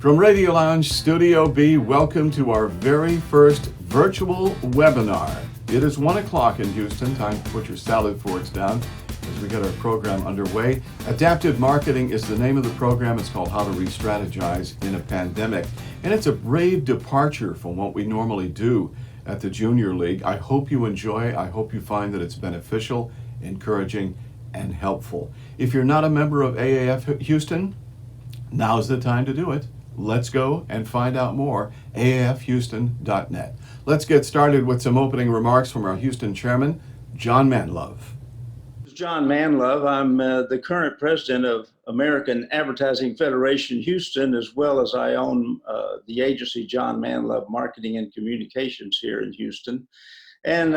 From Radio Lounge Studio B, welcome to our very first virtual webinar. It is 1 o'clock in Houston, time to put your salad forks down as we get our program underway. Adaptive Marketing is the name of the program. It's called How to Re-strategize in a Pandemic. And it's a brave departure from what we normally do at the Junior League. I hope you enjoy. I hope you find that it's beneficial, encouraging, and helpful. If you're not a member of AAF Houston, now's the time to do it. Let's go and find out more, aafhouston.net. Let's get started with some opening remarks from our Houston chairman, John Manlove. John Manlove. I'm the current president of American Advertising Federation Houston, as well as I own the agency John Manlove Marketing and Communications here in Houston. And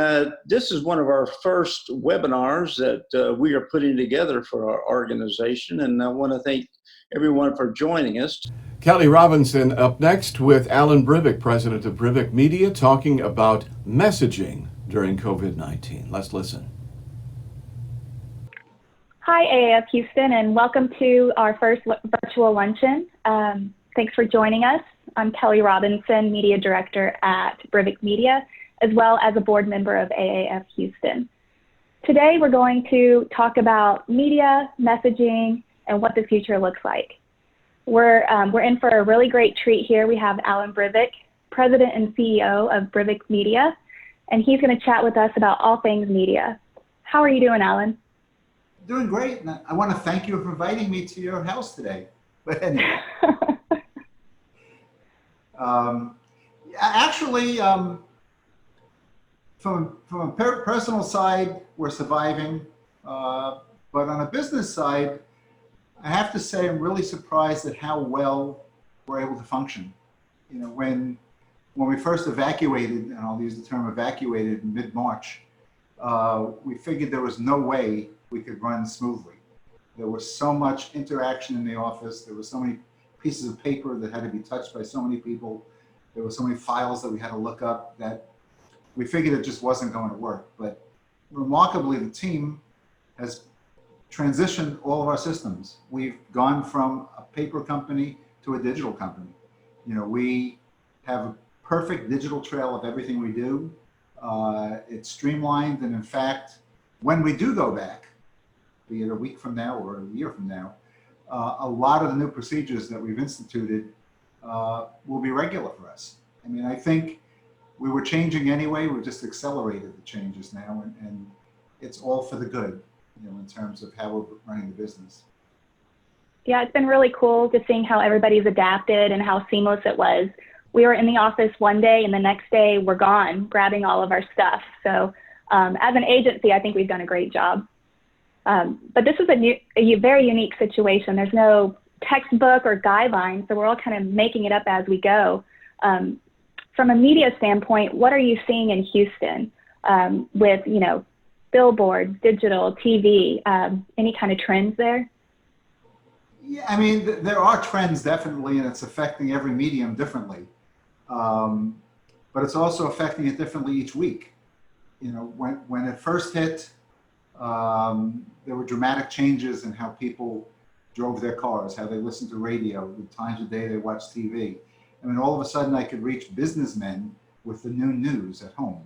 this is one of our first webinars that we are putting together for our organization, and I want to thank everyone for joining us. Kelly Robinson up next with Alan Brivic, president of BrivicMedia, talking about messaging during COVID-19. Let's listen. Hi, AAF Houston, and welcome to our first virtual luncheon. Thanks for joining us. I'm Kelly Robinson, media director at BrivicMedia, as well as a board member of AAF Houston. Today, we're going to talk about media, messaging, and what the future looks like. We're in for a really great treat here. We have Alan Brivic, president and CEO of BrivicMedia, and he's going to chat with us about all things media. How are you doing, Alan? Doing great. And I want to thank you for inviting me to your house today. But anyway, actually, from a personal side, we're surviving. But on a business side, I have to say I'm really surprised at how well we're able to function. You know, when we first evacuated, and I'll use the term evacuated in mid-March, we figured there was no way we could run smoothly. There was so much interaction in the office. There were so many pieces of paper that had to be touched by so many people. There were so many files that we had to look up that we figured it just wasn't going to work. But remarkably, the team has transitioned all of our systems. We've gone from a paper company to a digital company. You know, we have a perfect digital trail of everything we do. It's streamlined, and in fact, when we do go back, be it a week from now or a year from now, a lot of the new procedures that we've instituted will be regular for us. I mean, I think we were changing anyway. We just accelerated the changes now, and it's all for the good, you know, in terms of how we're running the business. Yeah, it's been really cool just seeing how everybody's adapted and how seamless it was. We were in the office one day and the next day we're gone, grabbing all of our stuff. So as an agency, I think we've done a great job. But this is a very unique situation. There's no textbook or guidelines, so we're all kind of making it up as we go. From a media standpoint, what are you seeing in Houston with, you know, billboards, digital, TV, any kind of trends there? Yeah, I mean, there are trends definitely, and it's affecting every medium differently. But it's also affecting it differently each week. You know, when it first hit, there were dramatic changes in how people drove their cars, how they listened to radio, the times of day they watched TV. I mean, all of a sudden I could reach businessmen with the new news at home.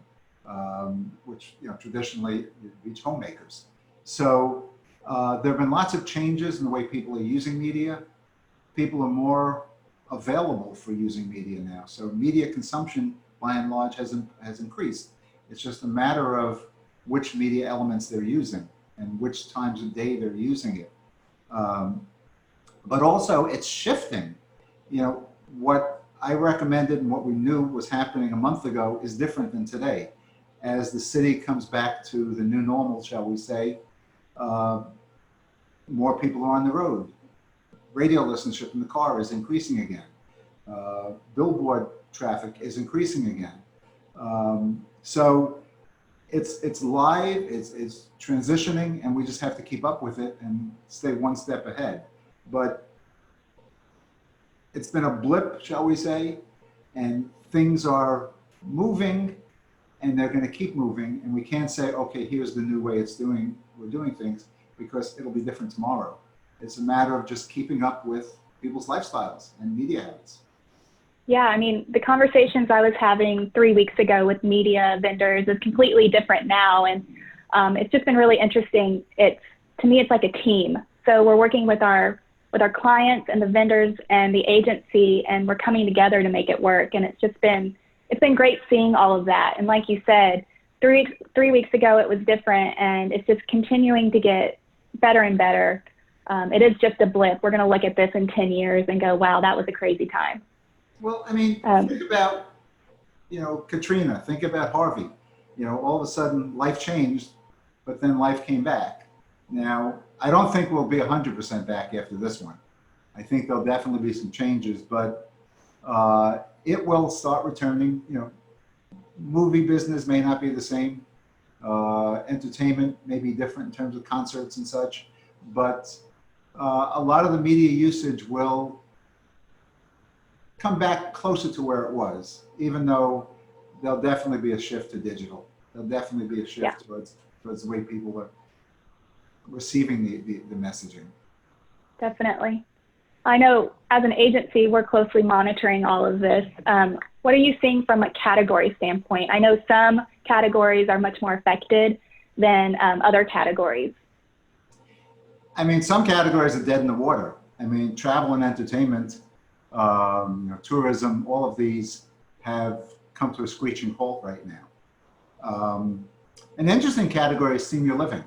Which, you know, traditionally reach homemakers. So there have been lots of changes in the way people are using media. People are more available for using media now. So media consumption, by and large, has increased. It's just a matter of which media elements they're using and which times of day they're using it. But also, it's shifting. You know, what I recommended and what we knew was happening a month ago is different than today. As the city comes back to the new normal, shall we say, more people are on the road. Radio listenership in the car is increasing again. Billboard traffic is increasing again. So it's live, it's transitioning, and we just have to keep up with it and stay one step ahead. But it's been a blip, shall we say, and things are moving, and they're going to keep moving, and we can't say, okay, here's the new way we're doing things, because it'll be different tomorrow. It's a matter of just keeping up with people's lifestyles and media habits. Yeah, I mean, the conversations I was having 3 weeks ago with media vendors is completely different now. And it's just been really interesting. To me, it's like a team. So we're working with our clients and the vendors and the agency, and we're coming together to make it work. And it's been great seeing all of that. And like you said, 3 weeks ago, it was different, and it's just continuing to get better and better. It is just a blip. We're going to look at this in 10 years and go, wow, that was a crazy time. Well, I mean, think about, Katrina, think about Harvey. All of a sudden life changed, but then life came back. Now, I don't think we'll be 100% back after this one. I think there'll definitely be some changes, but it will start returning. Movie business may not be the same. Entertainment may be different in terms of concerts and such, but a lot of the media usage will come back closer to where it was, even though there'll definitely be a shift to digital. There'll definitely be a shift towards the way people are receiving the messaging. Definitely. I know as an agency, we're closely monitoring all of this. What are you seeing from a category standpoint? I know some categories are much more affected than other categories. I mean, some categories are dead in the water. I mean, travel and entertainment, tourism, all of these have come to a screeching halt right now. An interesting category is senior living.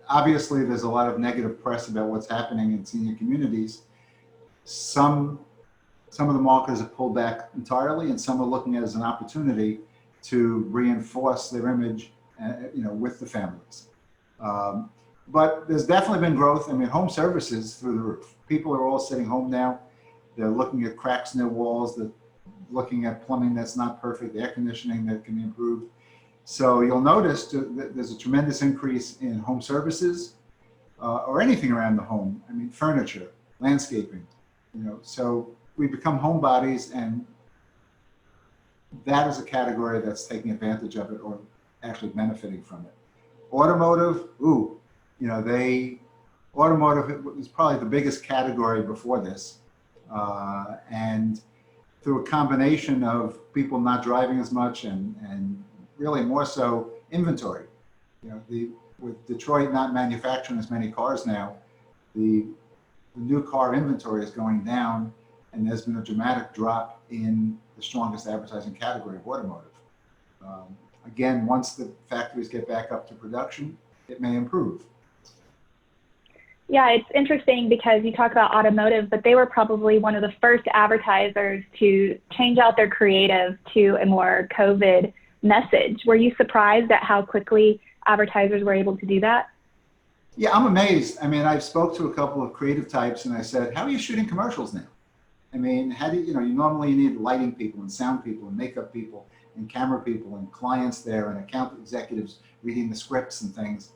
Obviously there's a lot of negative press about what's happening in senior communities. Some of the marketers have pulled back entirely, and some are looking at it as an opportunity to reinforce their image, with the families. But there's definitely been growth. I mean, home services through the roof. People are all sitting home now. They're looking at cracks in their walls. They're looking at plumbing that's not perfect, air conditioning that can be improved. So you'll notice that there's a tremendous increase in home services or anything around the home. I mean, furniture, landscaping, so we become homebodies, and that is a category that's taking advantage of it or actually benefiting from it. Automotive, automotive was probably the biggest category before this. And through a combination of people not driving as much and really more so inventory. With Detroit not manufacturing as many cars now, the new car inventory is going down, and there's been a dramatic drop in the strongest advertising category of automotive. Again, once the factories get back up to production, it may improve. Yeah, it's interesting because you talk about automotive, but they were probably one of the first advertisers to change out their creative to a more COVID message. Were you surprised at how quickly advertisers were able to do that? Yeah, I'm amazed. I mean, I've spoke to a couple of creative types, and I said, how are you shooting commercials now? I mean, how do you normally need lighting people and sound people and makeup people and camera people and clients there and account executives reading the scripts and things.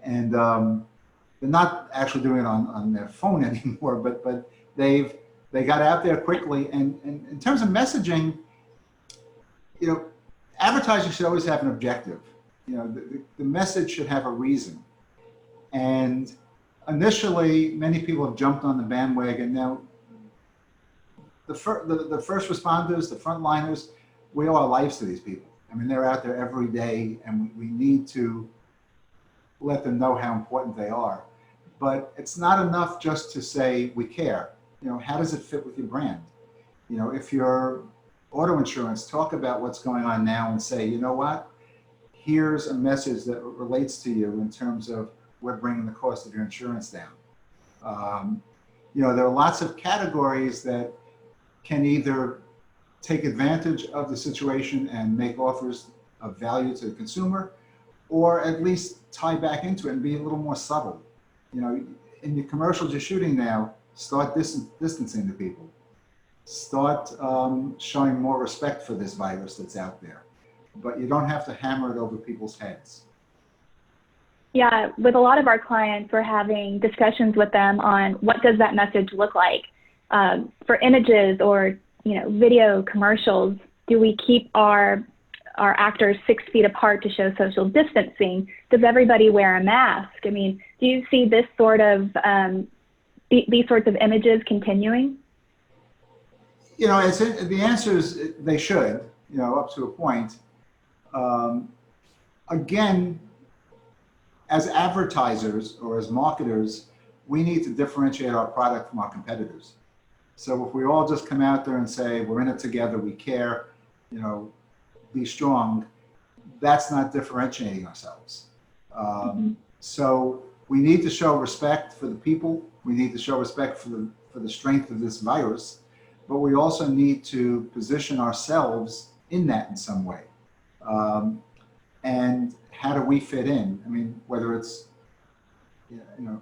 And they're not actually doing it on their phone anymore, but they got out there quickly. And in terms of messaging, advertising should always have an objective. The message should have a reason. And initially, many people have jumped on the bandwagon. Now, the first responders, the frontliners, we owe our lives to these people. I mean, they're out there every day, and we need to let them know how important they are. But it's not enough just to say we care. How does it fit with your brand? If you're auto insurance, talk about what's going on now and say, you know what? Here's a message that relates to you in terms of we're bringing the cost of your insurance down. There are lots of categories that can either take advantage of the situation and make offers of value to the consumer, or at least tie back into it and be a little more subtle. In the commercials you're shooting now, start distancing the people. Start showing more respect for this virus that's out there. But you don't have to hammer it over people's heads. Yeah, with a lot of our clients, we're having discussions with them on what does that message look like. For images or video commercials, do we keep our actors 6 feet apart to show social distancing? Does everybody wear a mask? I mean, Do you see this sort of, these sorts of images continuing? You know, the answer is they should, you know, up to a point. Again, as advertisers or as marketers, we need to differentiate our product from our competitors. So if we all just come out there and say, we're in it together, we care, you know, be strong, that's not differentiating ourselves. So we need to show respect for the people. We need to show respect for the strength of this virus, but we also need to position ourselves in that in some way. And how do we fit in? I mean, whether it's, you know,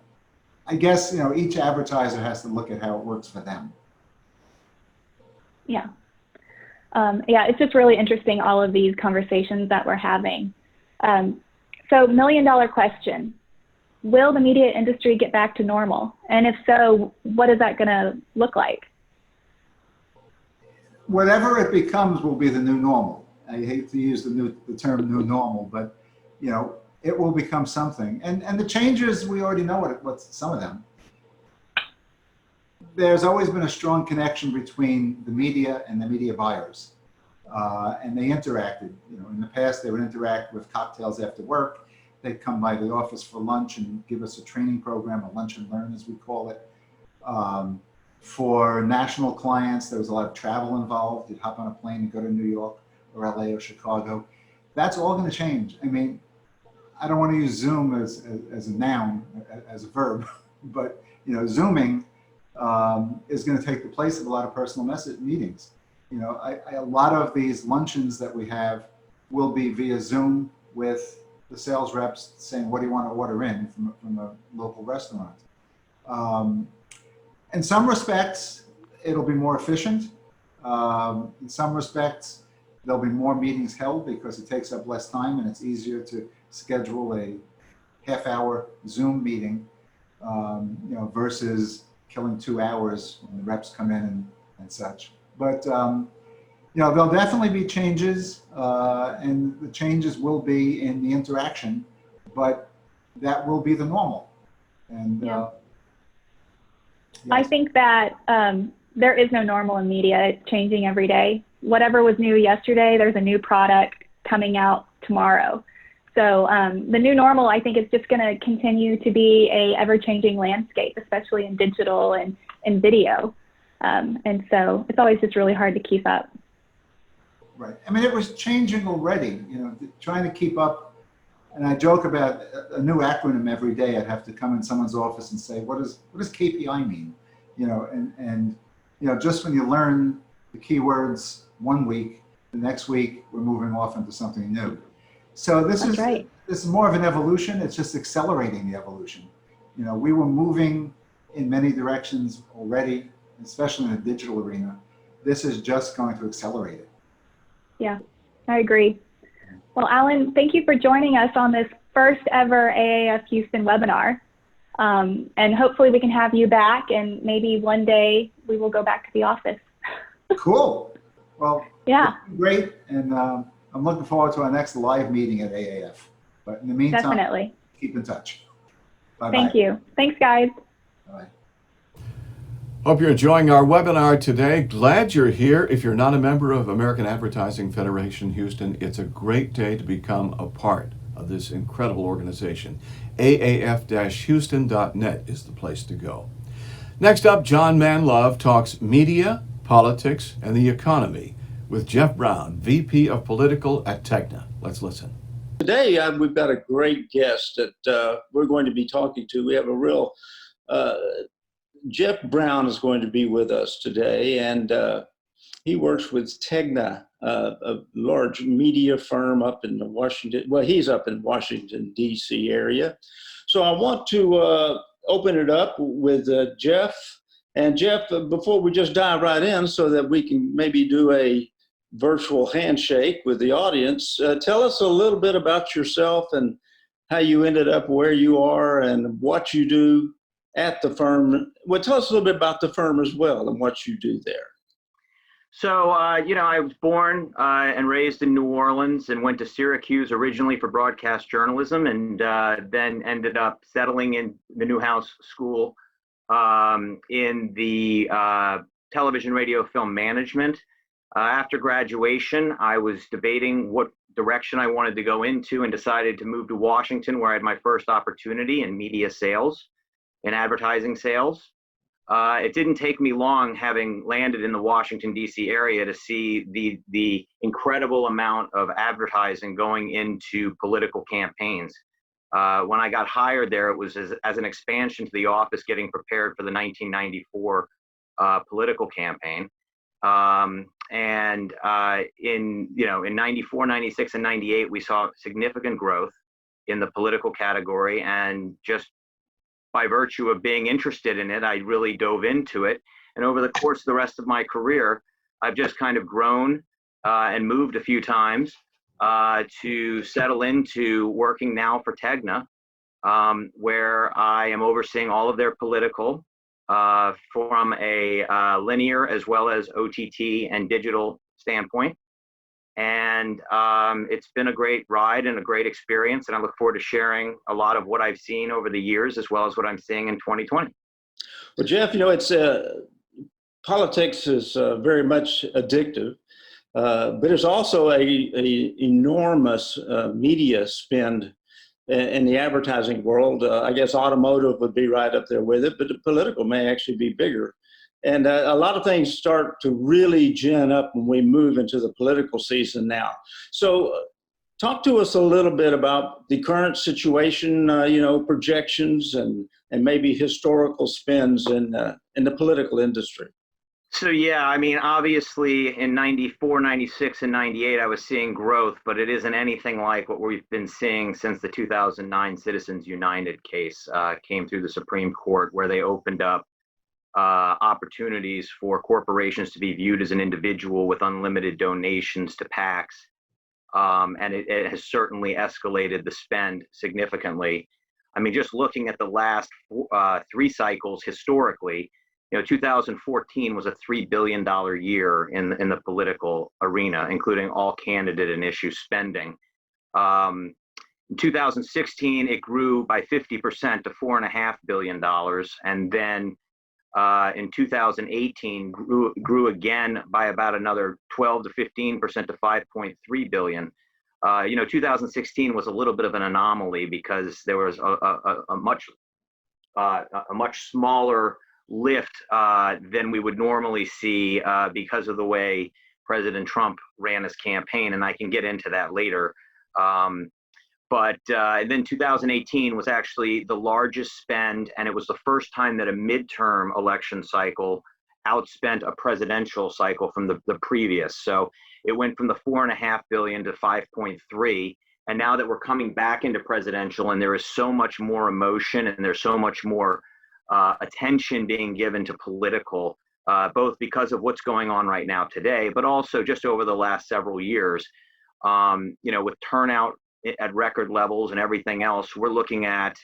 I guess, you know, each advertiser has to look at how it works for them. Yeah. Yeah, it's just really interesting, all of these conversations that we're having. So $1,000,000 question, will the media industry get back to normal? And if so, what is that gonna look like? Whatever it becomes will be the new normal. I hate to use the term new normal, but you know, it will become something. And the changes, we already know what some of them. There's always been a strong connection between the media and the media buyers. And they interacted, you know, in the past they would interact with cocktails after work. They'd come by the office for lunch and give us a training program, a lunch and learn as we call it. For national clients, there was a lot of travel involved. You'd hop on a plane and go to New York or LA or Chicago. That's all going to change. I mean, I don't want to use Zoom as a noun, as a verb, but you know, Zooming is going to take the place of a lot of personal message meetings. You know, a lot of these luncheons that we have will be via Zoom with the sales reps saying, what do you want to order in from a local restaurant? In some respects, it'll be more efficient. In some respects, there'll be more meetings held because it takes up less time and it's easier to schedule a half-hour Zoom meeting, you know, versus killing 2 hours when the reps come in and such. But you know, there'll definitely be changes, and the changes will be in the interaction, but that will be the normal. And yeah. Yes. I think that there is no normal in media. It's changing every day. Whatever was new yesterday, there's a new product coming out tomorrow. So the new normal, I think, is just going to continue to be a ever-changing landscape, especially in digital and in video. And so it's always just really hard to keep up. Right. I mean, it was changing already, you know, trying to keep up. And I joke about a new acronym every day. I'd have to come in someone's office and say, what does KPI mean? You know, and you know, just when you learn the keywords one week, the next week we're moving off into something new. So this is more of an evolution. It's just accelerating the evolution. You know, we were moving in many directions already, especially in the digital arena. This is just going to accelerate it. Yeah, I agree. Well, Alan, thank you for joining us on this first ever AAF Houston webinar. And hopefully we can have you back, and maybe one day we will go back to the office. Cool. Well, yeah, great. And I'm looking forward to our next live meeting at AAF. But in the meantime, definitely keep in touch. Bye-bye. Thank you. Thanks, guys. Bye. Hope you're enjoying our webinar today. Glad you're here. If you're not a member of American Advertising Federation Houston, it's a great day to become a part of this incredible organization. AAF-Houston.net is the place to go. Next up, John Manlove talks media, politics, and the economy with Jeff Brown, VP of Political at Tegna. Let's listen. Today, we've got a great guest that we're going to be talking to. We have a real Jeff Brown is going to be with us today, and he works with Tegna, a large media firm up in the Washington, well, he's up in Washington, D.C. area. So I want to open it up with Jeff. And Jeff, before we just dive right in so that we can maybe do a virtual handshake with the audience, tell us a little bit about yourself and how you ended up where you are and what you do at the firm. Well, tell us a little bit about the firm as well and what you do there. I was born and raised in New Orleans and went to Syracuse originally for broadcast journalism, and then ended up settling in the Newhouse School in the television, radio, film management. After graduation, I was debating what direction I wanted to go into and decided to move to Washington, where I had my first opportunity in media sales and advertising sales. It didn't take me long, having landed in the Washington, D.C. area, to see the incredible amount of advertising going into political campaigns. When I got hired there, it was as an expansion to the office, getting prepared for the 1994 political campaign. In 94, 96, and 98, we saw significant growth in the political category, and just by virtue of being interested in it, I really dove into it. And over the course of the rest of my career, I've just kind of grown and moved a few times to settle into working now for Tegna, where I am overseeing all of their political from a linear as well as OTT and digital standpoint. And it's been a great ride and a great experience, and I look forward to sharing a lot of what I've seen over the years, as well as what I'm seeing in 2020. Well, Jeff, it's politics is very much addictive, but it's also a enormous media spend in the advertising world. I guess automotive would be right up there with it, but the political may actually be bigger. And a lot of things start to really gin up when we move into the political season now. So talk to us a little bit about the current situation, projections and maybe historical spends in the political industry. So, yeah, I mean, obviously in 94, 96, and 98, I was seeing growth, but it isn't anything like what we've been seeing since the 2009 Citizens United case came through the Supreme Court, where they opened up opportunities for corporations to be viewed as an individual with unlimited donations to PACs. And it has certainly escalated the spend significantly. I mean, just looking at the last 3 cycles historically, 2014 was a $3 billion year in the political arena, including all candidate and issue spending. In 2016, it grew by 50% to $4.5 billion. And then in 2018 grew again by about another 12 to 15% to 5.3 billion. 2016 was a little bit of an anomaly because there was a much smaller lift than we would normally see because of the way President Trump ran his campaign, and I can get into that later. But then 2018 was actually the largest spend, and it was the first time that a midterm election cycle outspent a presidential cycle from the previous. So it went from the $4.5 billion to 5.3. And now that we're coming back into presidential, and there is so much more emotion and there's so much more attention being given to political, both because of what's going on right now today, but also just over the last several years, with turnout at record levels and everything else, we're looking at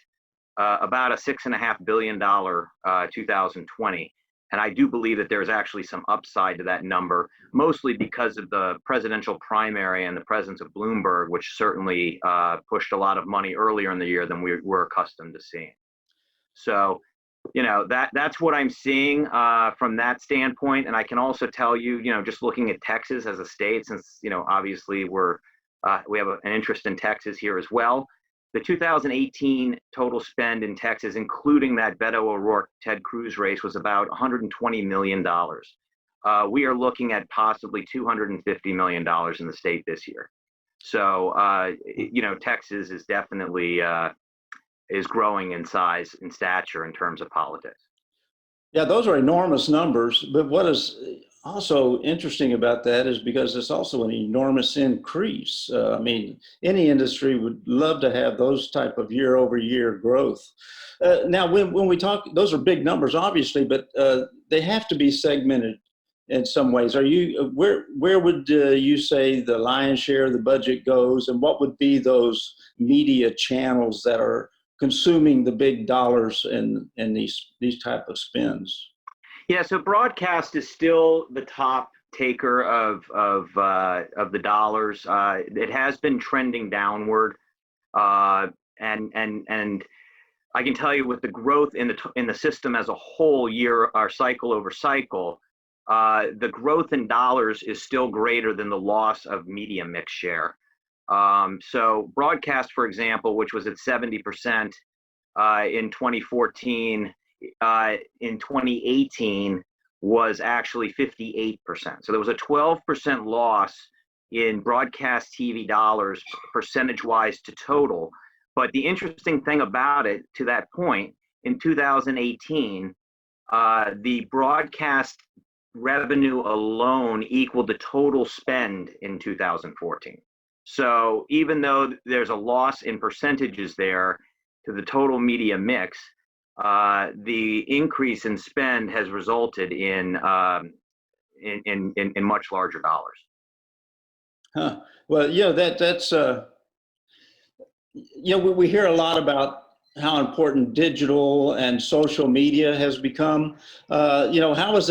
about a $6.5 billion 2020. And I do believe that there's actually some upside to that number, mostly because of the presidential primary and the presence of Bloomberg, which certainly pushed a lot of money earlier in the year than we were accustomed to seeing. So, that's what I'm seeing from that standpoint. And I can also tell you, just looking at Texas as a state, since, obviously we have an interest in Texas here as well. The 2018 total spend in Texas, including that Beto O'Rourke-Ted Cruz race, was about $120 million. We are looking at possibly $250 million in the state this year. So, Texas is definitely is growing in size and stature in terms of politics. Yeah, those are enormous numbers. But what is also interesting about that is because it's also an enormous increase. Any industry would love to have those type of year-over-year growth. Now, when we talk, those are big numbers, obviously, but they have to be segmented in some ways. Where would you say the lion's share of the budget goes, and what would be those media channels that are consuming the big dollars in these type of spends? Yeah, so broadcast is still the top taker of the dollars. It has been trending downward, and I can tell you with the growth in the system as a whole, year or cycle over cycle, the growth in dollars is still greater than the loss of media mix share. So broadcast, for example, which was at 70% in 2014, in 2018 was actually 58%. So there was a 12% loss in broadcast TV dollars percentage-wise to total. But the interesting thing about it, to that point, in 2018, the broadcast revenue alone equaled the total spend in 2014. So even though there's a loss in percentages there to the total media mix, the increase in spend has resulted in much larger dollars. Huh. Well, that's we hear a lot about how important digital and social media has become. How is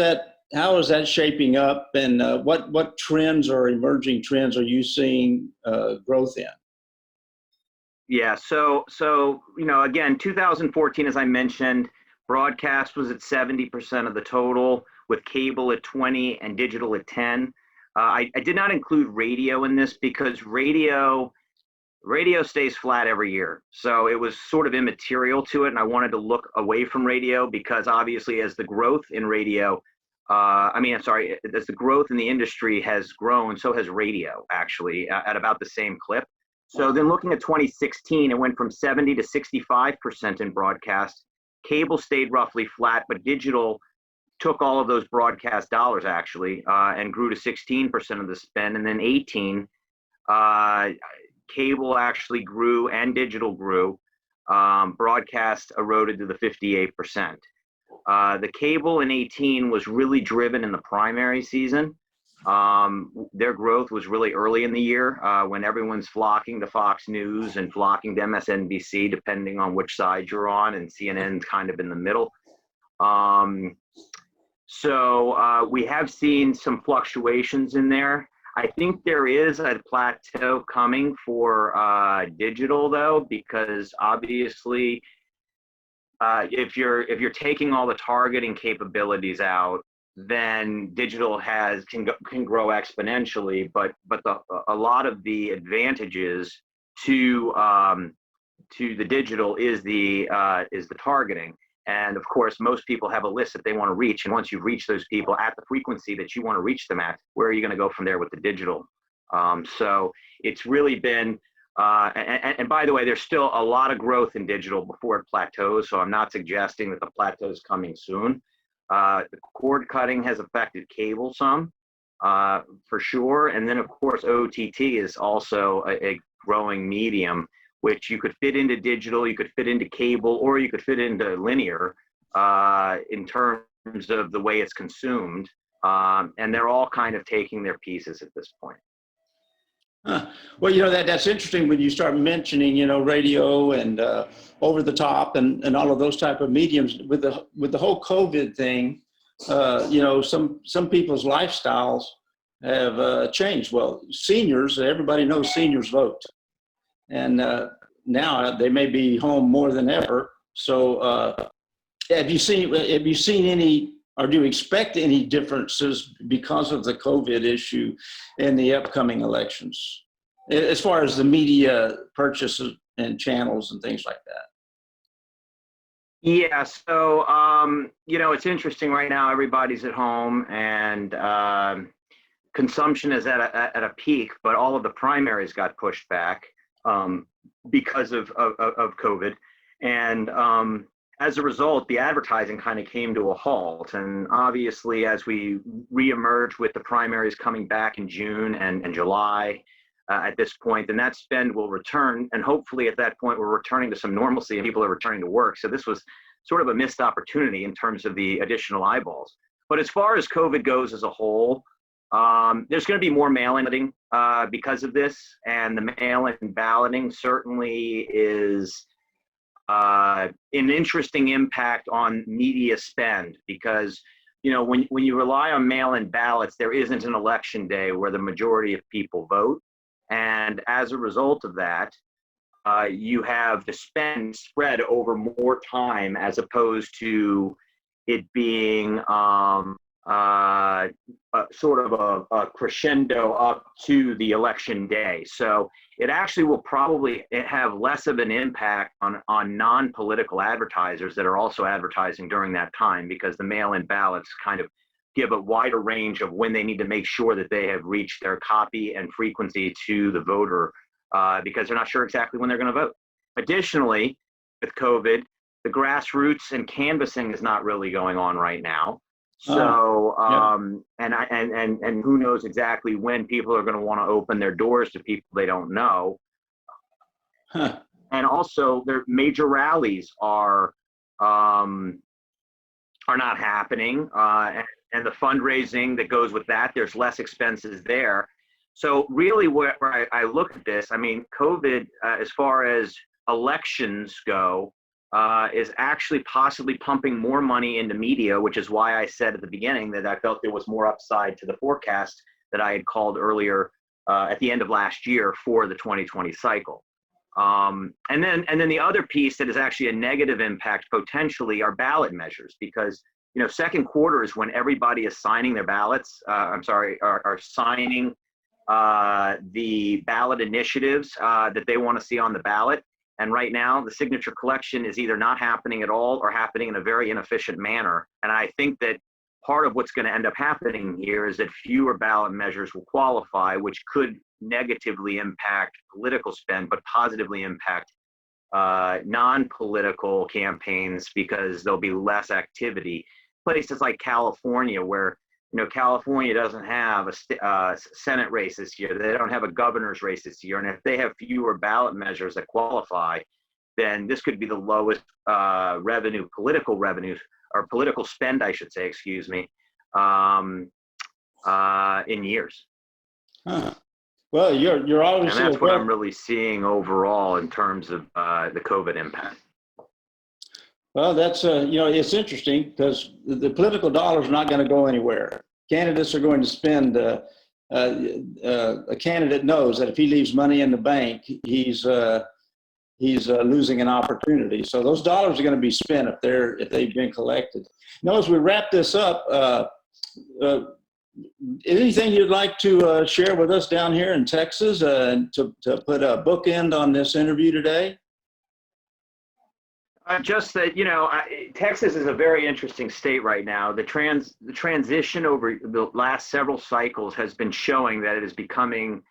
that shaping up, and what trends or emerging trends are you seeing growth in? Yeah, so again, 2014, as I mentioned, broadcast was at 70% of the total, with cable at 20 and digital at 10. I did not include radio in this because radio stays flat every year. So it was sort of immaterial to it, and I wanted to look away from radio because obviously as the growth in radio, as the growth in the industry has grown, so has radio actually at about the same clip. So then looking at 2016, it went from 70 to 65% in broadcast. Cable stayed roughly flat, but digital took all of those broadcast dollars actually and grew to 16% of the spend. And then 18, cable actually grew and digital grew. Broadcast eroded to the 58%. The cable in 18 was really driven in the primary season. Their growth was really early in the year when everyone's flocking to Fox News and flocking to MSNBC, depending on which side you're on, and CNN's kind of in the middle. So we have seen some fluctuations in there. I think there is a plateau coming for digital though, because obviously if you're taking all the targeting capabilities out, then digital can grow exponentially. But a lot of the advantages to the digital is the targeting. And of course, most people have a list that they want to reach. And once you reach those people at the frequency that you want to reach them at, where are you going to go from there with the digital? So it's really been, and by the way, there's still a lot of growth in digital before it plateaus. So I'm not suggesting that the plateau is coming soon. The cord cutting has affected cable some, for sure. And then of course, OTT is also a growing medium, which you could fit into digital, you could fit into cable, or you could fit into linear in terms of the way it's consumed. And they're all kind of taking their pieces at this point. Well, that's interesting when you start mentioning, radio and over the top and all of those type of mediums with the whole COVID thing. Some people's lifestyles have changed. Well, seniors, everybody knows seniors vote. And now they may be home more than ever. So have you seen any, or do you expect any differences because of the COVID issue in the upcoming elections, as far as the media purchases and channels and things like that? Yeah, so, it's interesting right now, everybody's at home and consumption is at a peak, but all of the primaries got pushed back because of COVID. And as a result, the advertising kind of came to a halt. And obviously, as we reemerge with the primaries coming back in June and July at this point, then that spend will return. And hopefully at that point, we're returning to some normalcy and people are returning to work. So this was sort of a missed opportunity in terms of the additional eyeballs. But as far as COVID goes as a whole, there's going to be more mail-in because of this, and the mail-in balloting certainly is an interesting impact on media spend, because when you rely on mail-in ballots, there isn't an election day where the majority of people vote. And as a result of that, you have the spend spread over more time as opposed to it being sort of a crescendo up to the election day. So it actually will probably have less of an impact on non-political advertisers that are also advertising during that time, because the mail-in ballots kind of give a wider range of when they need to make sure that they have reached their copy and frequency to the voter, because they're not sure exactly when they're going to vote. Additionally, with COVID, the grassroots and canvassing is not really going on right now. So, and who knows exactly when people are going to want to open their doors to people they don't know. Huh. And also, their major rallies are not happening, and the fundraising that goes with that, there's less expenses there. So really, where I look at this, I mean, COVID, as far as elections go, is actually possibly pumping more money into media, which is why I said at the beginning that I felt there was more upside to the forecast that I had called earlier at the end of last year for the 2020 cycle. And then the other piece that is actually a negative impact potentially are ballot measures, because second quarter is when everybody is signing their ballots. Are signing the ballot initiatives that they want to see on the ballot. And right now, the signature collection is either not happening at all or happening in a very inefficient manner. And I think that part of what's going to end up happening here is that fewer ballot measures will qualify, which could negatively impact political spend, but positively impact non-political campaigns, because there'll be less activity. Places like California, where California doesn't have a Senate race this year. They don't have a governor's race this year. And if they have fewer ballot measures that qualify, then this could be the lowest political revenues, or political spend, I should say, excuse me, in years. Huh. Well, you're obviously. And that's what I'm really seeing overall in terms of the COVID impact. Well, that's, it's interesting because the political dollars are not going to go anywhere. Candidates are going to spend, a candidate knows that if he leaves money in the bank, he's losing an opportunity. So those dollars are going to be spent if they've been collected. As we wrap this up, anything you'd like to share with us down here in Texas to put a bookend on this interview today? Just that, Texas is a very interesting state right now. The transition over the last several cycles has been showing that it is becoming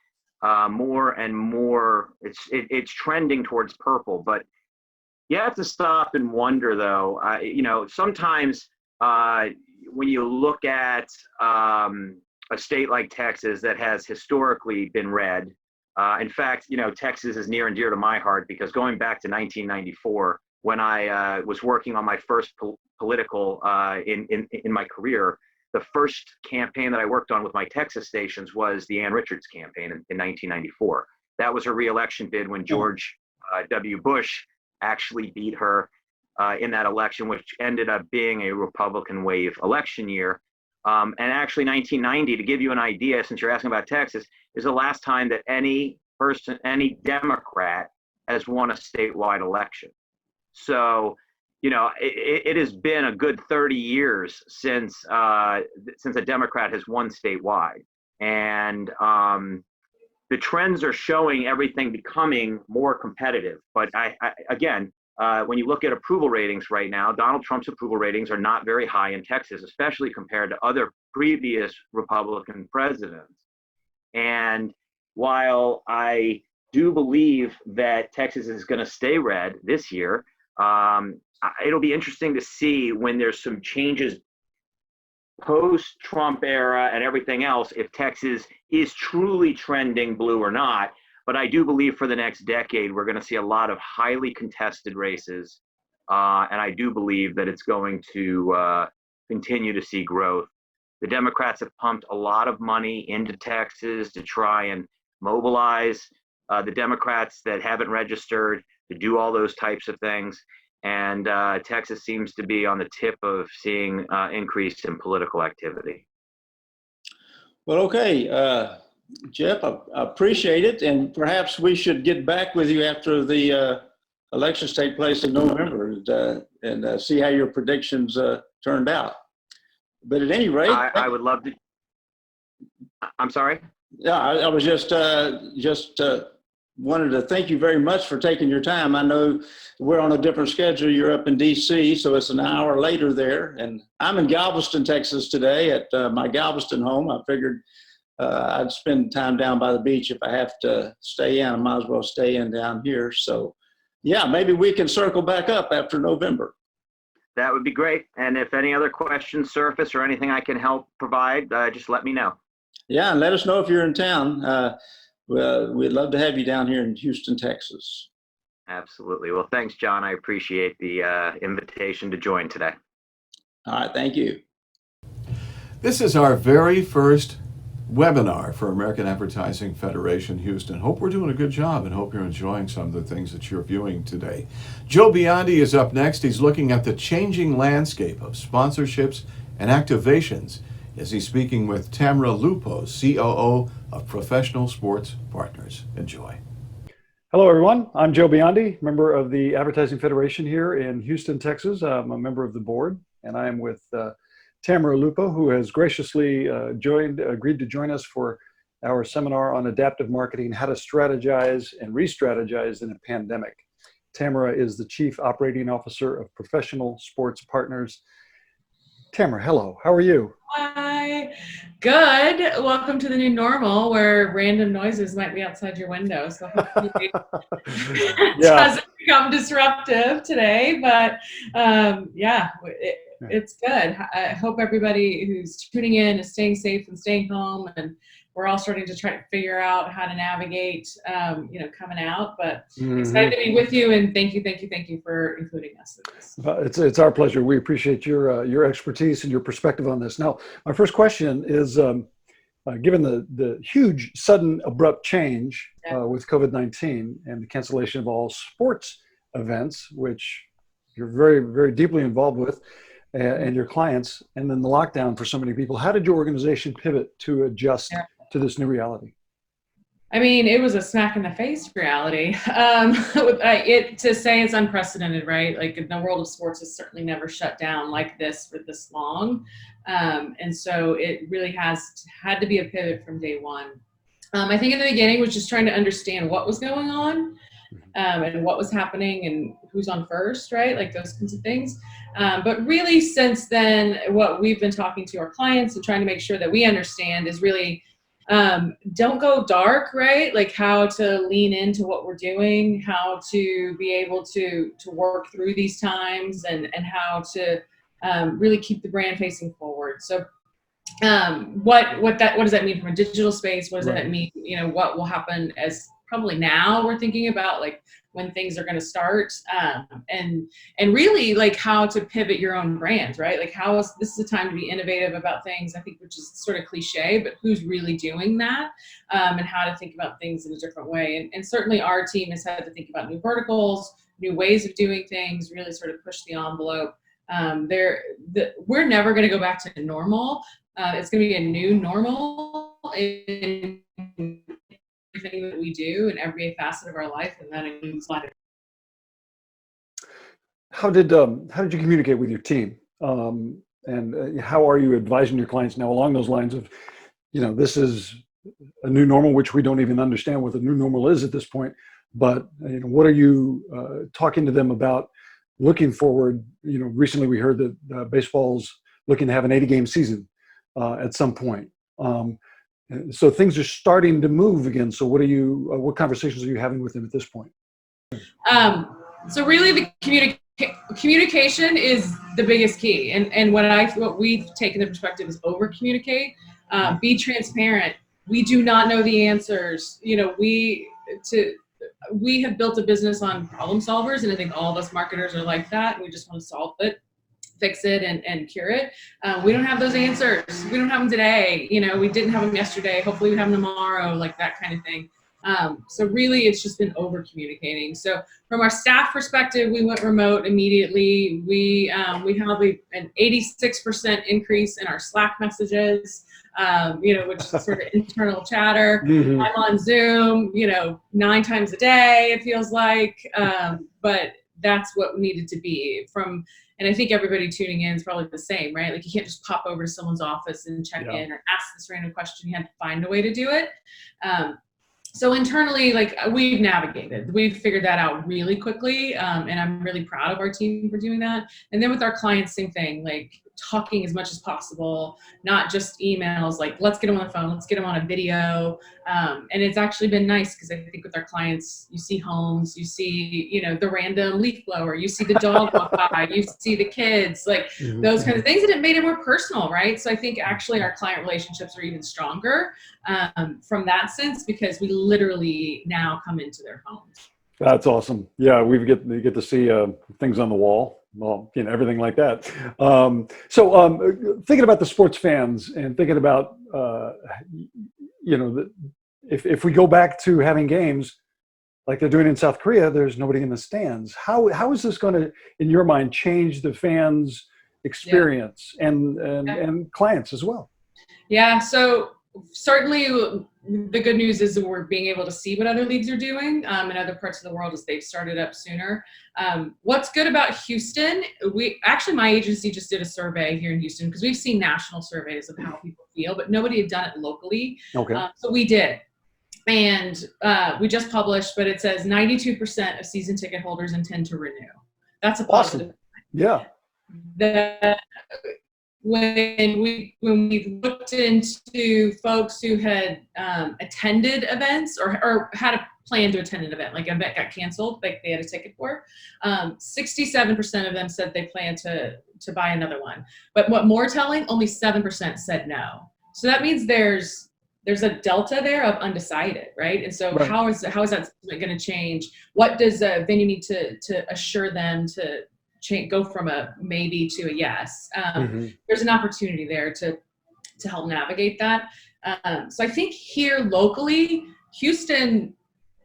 more and more, it's trending towards purple. But you have to stop and wonder, though, sometimes when you look at a state like Texas that has historically been red, in fact, Texas is near and dear to my heart, because going back to 1994, when I was working on my first political in my career, the first campaign that I worked on with my Texas stations was the Ann Richards campaign in 1994. That was her re-election bid when George W. Bush actually beat her in that election, which ended up being a Republican wave election year. And actually 1990, to give you an idea, since you're asking about Texas, is the last time that any Democrat has won a statewide election. So, it has been a good 30 years since a Democrat has won statewide. And the trends are showing everything becoming more competitive. But again, when you look at approval ratings right now, Donald Trump's approval ratings are not very high in Texas, especially compared to other previous Republican presidents. And while I do believe that Texas is going to stay red this year, it'll be interesting to see when there's some changes post-Trump era and everything else, if Texas is truly trending blue or not. But I do believe for the next decade, we're going to see a lot of highly contested races. And I do believe that it's going to continue to see growth. The Democrats have pumped a lot of money into Texas to try and mobilize the Democrats that haven't registered to do all those types of things. and Texas seems to be on the tip of seeing increase in political activity. Well, okay, Jeff, I appreciate it, and perhaps we should get back with you after the elections take place in November and see how your predictions turned out. But at any rate, I would love to. I'm sorry? Yeah, I was just wanted to thank you very much for taking your time. I know we're on a different schedule. You're up in D.C., so it's an hour later there. And I'm in Galveston, Texas today at my Galveston home. I figured I'd spend time down by the beach. If I have to stay in, I might as well stay in down here. So, yeah, maybe we can circle back up after November. That would be great. And if any other questions surface or anything I can help provide, just let me know. Yeah, and let us know if you're in town. We'd love to have you down here in Houston, Texas. Absolutely. Well, thanks, John. I appreciate the invitation to join today. All right, thank you. This is our very first webinar for American Advertising Federation Houston. Hope we're doing a good job and hope you're enjoying some of the things that you're viewing today. Joe Biondi is up next. He's looking at the changing landscape of sponsorships and activations as he's speaking with Tamara Lupo, COO of Professional Sports Partners. Enjoy. Hello, everyone. I'm Joe Biondi, member of the Advertising Federation here in Houston, Texas. I'm a member of the board, and I am with Tamara Lupo, who has graciously agreed to join us for our seminar on adaptive marketing, how to strategize and re-strategize in a pandemic. Tamara is the Chief Operating Officer of Professional Sports Partners. Tamara, hello. How are you? Hi. Good. Welcome to the new normal where random noises might be outside your window. So hopefully it doesn't become disruptive today. But it's good. I hope everybody who's tuning in is staying safe and staying home. And we're all starting to try to figure out how to navigate, coming out. But excited to be with you, and thank you for including us in this. It's our pleasure. We appreciate your expertise and your perspective on this. Now, my first question is, given the huge, sudden, abrupt change with COVID-19 and the cancellation of all sports events, which you're very, very deeply involved with, and your clients, and then the lockdown for so many people, how did your organization pivot to adjust to this new reality? I mean, it was a smack in the face reality. To say it's unprecedented, right? Like the world of sports has certainly never shut down like this for this long. And so it really has had to be a pivot from day one. I think in the beginning was just trying to understand what was going on and what was happening and who's on first, right? Like those kinds of things. But really since then, what we've been talking to our clients and trying to make sure that we understand is really don't go dark, right? Like how to lean into what we're doing, how to be able to work through these times and how to really keep the brand facing forward. So what does that mean from a digital space? What does that mean? What will happen as probably now we're thinking about like when things are going to start and really like how to pivot your own brand, right? Like this is a time to be innovative about things, I think, which is sort of cliche, but who's really doing that and how to think about things in a different way. And certainly our team has had to think about new verticals, new ways of doing things, really sort of push the envelope. We're never going to go back to normal. It's going to be a new normal in everything that we do in every facet of our life, and that includes life. How did you communicate with your team, and how are you advising your clients now along those lines of, this is a new normal, which we don't even understand what the new normal is at this point, but what are you talking to them about looking forward? Recently we heard that baseball's looking to have an 80-game season at some point. So things are starting to move again. So what conversations are you having with them at this point? So really the communication is the biggest key. And what we've taken the perspective is over communicate, be transparent. We do not know the answers. We have built a business on problem solvers, and I think all of us marketers are like that. We just want to solve it, fix it, and cure it. We don't have those answers. We don't have them today. We didn't have them yesterday. Hopefully we have them tomorrow, like that kind of thing. So really, it's just been over communicating. So from our staff perspective, we went remote immediately. We have an 86% increase in our Slack messages, which is sort of internal chatter. Mhm. I'm on Zoom, 9 times a day, it feels like, but that's what needed to be and I think everybody tuning in is probably the same, right? Like you can't just pop over to someone's office and check in or ask this random question. You had to find a way to do it. So internally, like we've figured that out really quickly. And I'm really proud of our team for doing that. And then with our clients, same thing, like talking as much as possible, not just emails, like let's get them on the phone, let's get them on a video. And it's actually been nice because I think with our clients, you see homes, you see, the random leaf blower, you see the dog walk by, you see the kids, like those kinds of things, and it made it more personal, right? So I think actually our client relationships are even stronger from that sense because we literally now come into their homes. That's awesome. Yeah, we get to see things on the wall, well, everything like that. So thinking about the sports fans and thinking about, if we go back to having games like they're doing in South Korea, there's nobody in the stands. How is this going to, in your mind, change the fans' experience and clients as well? Yeah, so certainly the good news is that we're being able to see what other leagues are doing in other parts of the world as they've started up sooner. What's good about Houston, my agency just did a survey here in Houston because we've seen national surveys of how people feel, but nobody had done it locally. Okay. So we did. And we just published, but it says 92% of season ticket holders intend to renew. That's a positive. Awesome. Yeah. When we looked into folks who had attended events or had a plan to attend an event, like an event got canceled, like they had a ticket for, 67% of them said they plan to buy another one. But what more telling, only 7% said no. So that means there's a delta there of undecided, right? And so how is that going to change? What does a venue need to assure them to go from a maybe to a yes? There's an opportunity there to help navigate that. So I think here locally, Houston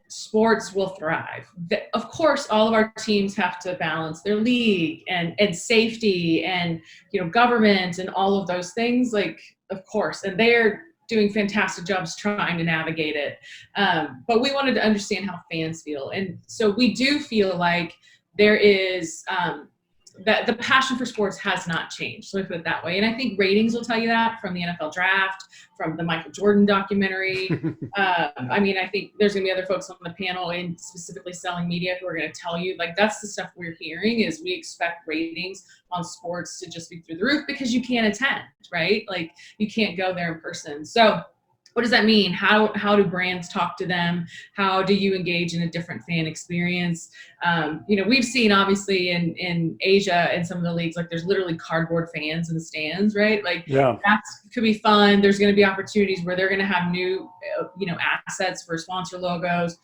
sports will thrive. Of course, all of our teams have to balance their league and safety and government and all of those things, like of course, and they're doing fantastic jobs trying to navigate it. But we wanted to understand how fans feel. And so we do feel like there is that the passion for sports has not changed. So we put it that way. And I think ratings will tell you that from the NFL draft, from the Michael Jordan documentary. I think there's gonna be other folks on the panel and specifically selling media who are gonna tell you, like, that's the stuff we're hearing is we expect ratings on sports to just be through the roof because you can't attend, right? Like you can't go there in person. So what does that mean? How do brands talk to them? How do you engage in a different fan experience? We've seen obviously in Asia and some of the leagues, like there's literally cardboard fans in the stands, right? Like that could be fun. There's going to be opportunities where they're going to have new, assets for sponsor logos.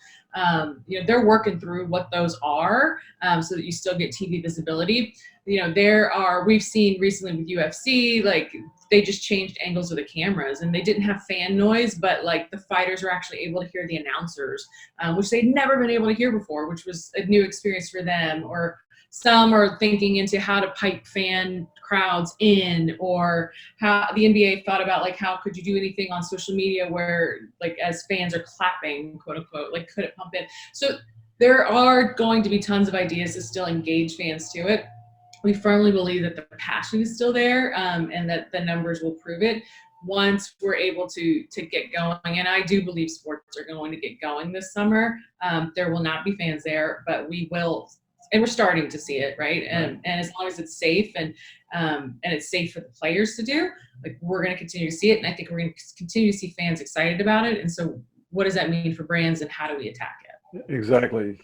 They're working through what those are so that you still get TV visibility. We've seen recently with UFC, like they just changed angles of the cameras and they didn't have fan noise, but like the fighters were actually able to hear the announcers, which they'd never been able to hear before, which was a new experience for them. Or some are thinking into how to pipe fan crowds in, or how the NBA thought about like how could you do anything on social media where like as fans are clapping, quote unquote, like could it pump in? So there are going to be tons of ideas to still engage fans to it. We firmly believe that the passion is still there and that the numbers will prove it once we're able to get going. And I do believe sports are going to get going this summer. There will not be fans there, but we will, and we're starting to see it, right? And as long as it's safe and it's safe for the players to do, like we're going to continue to see it. And I think we're going to continue to see fans excited about it. And so what does that mean for brands and how do we attack it? Exactly.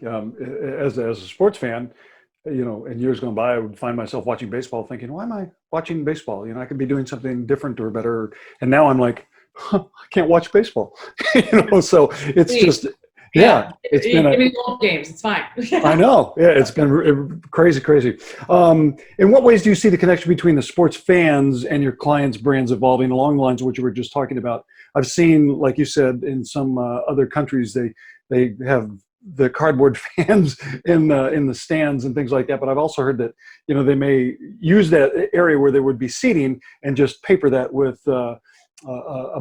As a sports fan, in years gone by, I would find myself watching baseball thinking, why am I watching baseball? I could be doing something different or better. And now I'm like, I can't watch baseball. So it's just, Yeah, it's been give me the old games. It's fine. I know. Yeah, it's been crazy, crazy. In what ways do you see the connection between the sports fans and your clients' brands evolving along the lines of what you were just talking about? I've seen, like you said, in some other countries, they have the cardboard fans in the stands and things like that. But I've also heard that, you know, they may use that area where there would be seating and just paper that with a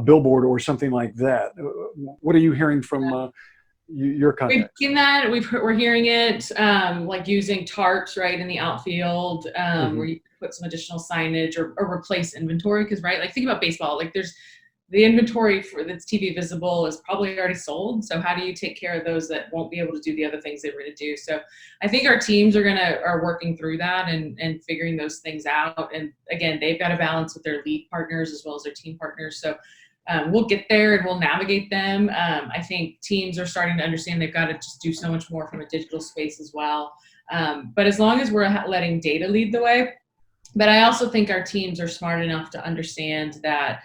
billboard or something like that. What are you hearing from your We've context? seen that. We're hearing it, like using tarps right in the outfield, where you put some additional signage or replace inventory. Because right, like think about baseball. Like there's the inventory that's TV visible is probably already sold. So how do you take care of those that won't be able to do the other things they were going to do? So I think our teams are working through that and figuring those things out. And again, they've got to balance with their lead partners as well as their team partners. So we'll get there and we'll navigate them. I think teams are starting to understand they've got to just do so much more from a digital space as well. But as long as we're letting data lead the way, but I also think our teams are smart enough to understand that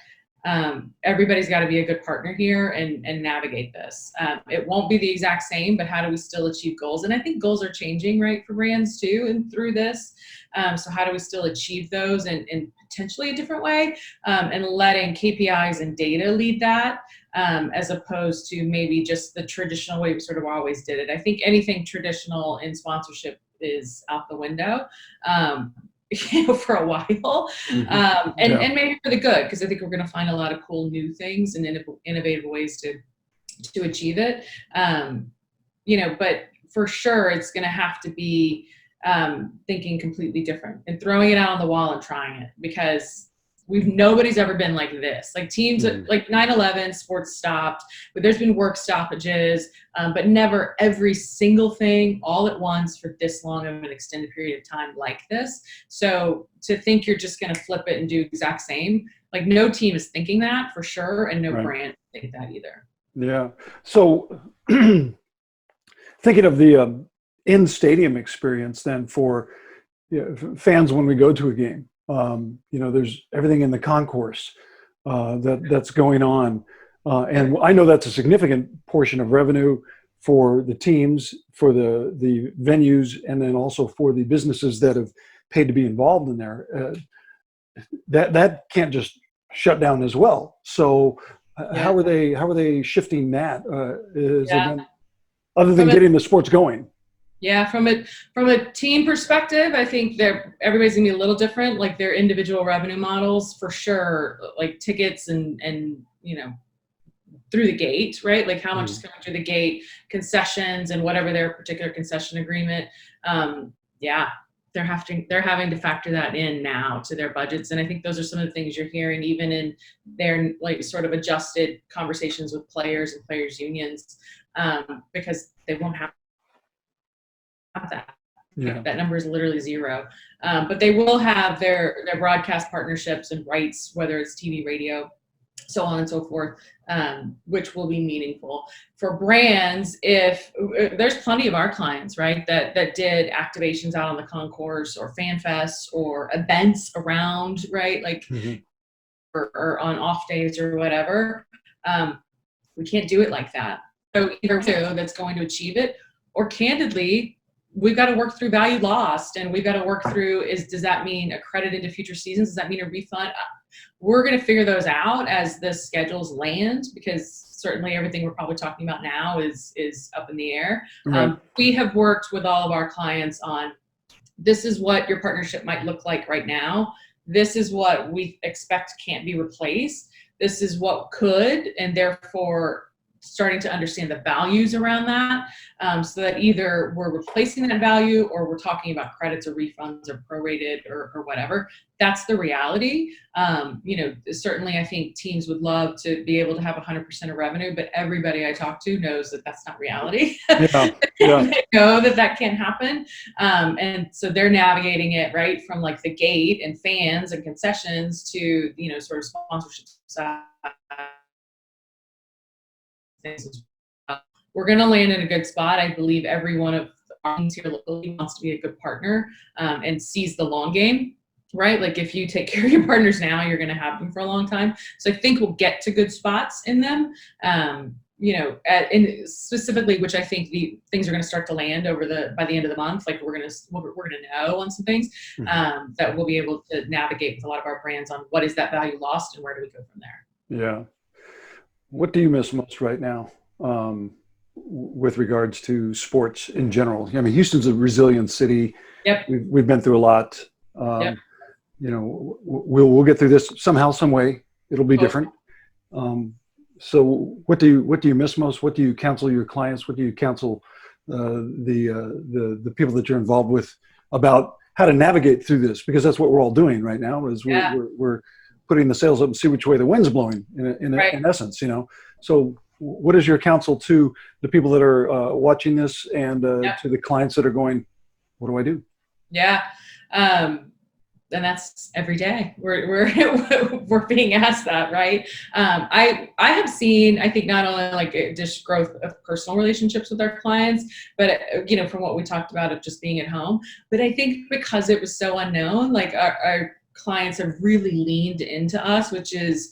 everybody's got to be a good partner here and navigate this. It won't be the exact same, but how do we still achieve goals? And I think goals are changing, right, for brands too, and through this. So how do we still achieve those in potentially a different way, and letting KPIs and data lead that, as opposed to maybe just the traditional way we sort of always did it. I think anything traditional in sponsorship is out the window. For a while, and maybe for the good, because I think we're going to find a lot of cool new things and innovative ways to achieve it. But for sure, it's going to have to be thinking completely different and throwing it out on the wall and trying it, because nobody's ever been like this. Like teams, like 9/11, sports stopped, but there's been work stoppages, but never every single thing all at once for this long of an extended period of time like this. So to think you're just going to flip it and do exact same, like no team is thinking that for sure, and no brand think that either. Yeah. So thinking of the in-stadium experience then for fans when we go to a game. There's everything in the concourse that's going on. And I know that's a significant portion of revenue for the teams, for the venues, and then also for the businesses that have paid to be involved in there. That can't just shut down as well. So how are they shifting that? Other than getting the sports going? Yeah, from a team perspective, I think everybody's gonna be a little different. Like their individual revenue models for sure, like tickets and through the gate, right? Like how much is coming through the gate, concessions and whatever their particular concession agreement. They're having to factor that in now to their budgets. And I think those are some of the things you're hearing even in their like sort of adjusted conversations with players and players unions, because they won't have that. That number is literally zero. But they will have their broadcast partnerships and rights, whether it's TV, radio, so on and so forth, which will be meaningful for brands. If there's plenty of our clients, right, that did activations out on the concourse or fan fests or events around, right, like or on off days or whatever. We can't do it like that. So either that's going to achieve it, or candidly, we've got to work through value lost, and we've got to work through does that mean a credit into future seasons? Does that mean a refund? We're going to figure those out as the schedules land, because certainly everything we're probably talking about now is up in the air. Right. We have worked with all of our clients on, this is what your partnership might look like right now. This is what we expect can't be replaced. This is what could, and therefore starting to understand the values around that, so that either we're replacing that value or we're talking about credits or refunds or prorated or whatever. That's the reality. Certainly I think teams would love to be able to have 100% of revenue, but everybody I talk to knows that that's not reality. They know that can't happen. And so they're navigating it right from like the gate and fans and concessions to, sort of sponsorship side. We're going to land in a good spot. I believe every one of our teams here locally wants to be a good partner, and sees the long game, right? Like if you take care of your partners now, you're going to have them for a long time. So I think we'll get to good spots in them. and specifically, which I think the things are going to start to land by the end of the month. Like we're going to know on some things that we'll be able to navigate with a lot of our brands on what is that value lost and where do we go from there. Yeah. What do you miss most right now with regards to sports in general? I mean, Houston's a resilient city. Yep. We've been through a lot. Yep. We'll get through this somehow, some way. It'll be different. So what do you miss most? What do you counsel your clients? What do you counsel the people that you're involved with about how to navigate through this? Because that's what we're all doing right now. Is we're putting the sails up and see which way the wind's blowing. In essence, So what is your counsel to the people that are watching this and to the clients that are going, what do I do? Yeah. And that's every day we're being asked that, right? I have seen, I think, not only like just growth of personal relationships with our clients, but from what we talked about of just being at home. But I think because it was so unknown, like our clients have really leaned into us, which is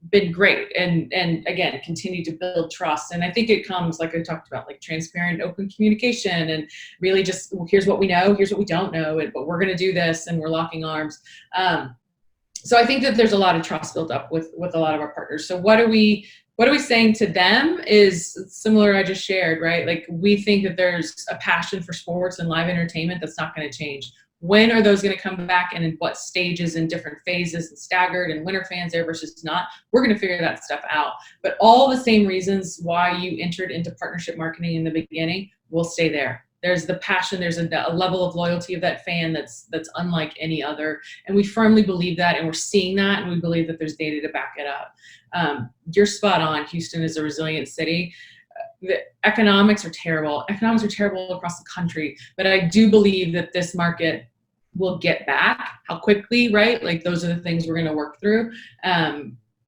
been great, and again continue to build trust. And I think it comes, like I talked about, like transparent, open communication, and really just here's what we know, here's what we don't know, but we're going to do this, and we're locking arms. So I think that there's a lot of trust built up with a lot of our partners. So what are we saying to them is similar. I just shared, right? Like we think that there's a passion for sports and live entertainment that's not going to change. When are those going to come back, and in what stages and different phases, and staggered, and when are fans there versus not? We're going to figure that stuff out. But all the same reasons why you entered into partnership marketing in the beginning will stay there. There's the passion, there's a level of loyalty of that fan that's unlike any other. And we firmly believe that, and we're seeing that, and we believe that there's data to back it up. You're spot on. Houston is a resilient city. The economics are terrible. Economics are terrible across the country, but I do believe that this market will get back. How quickly, right? Like those are the things we're going to work through.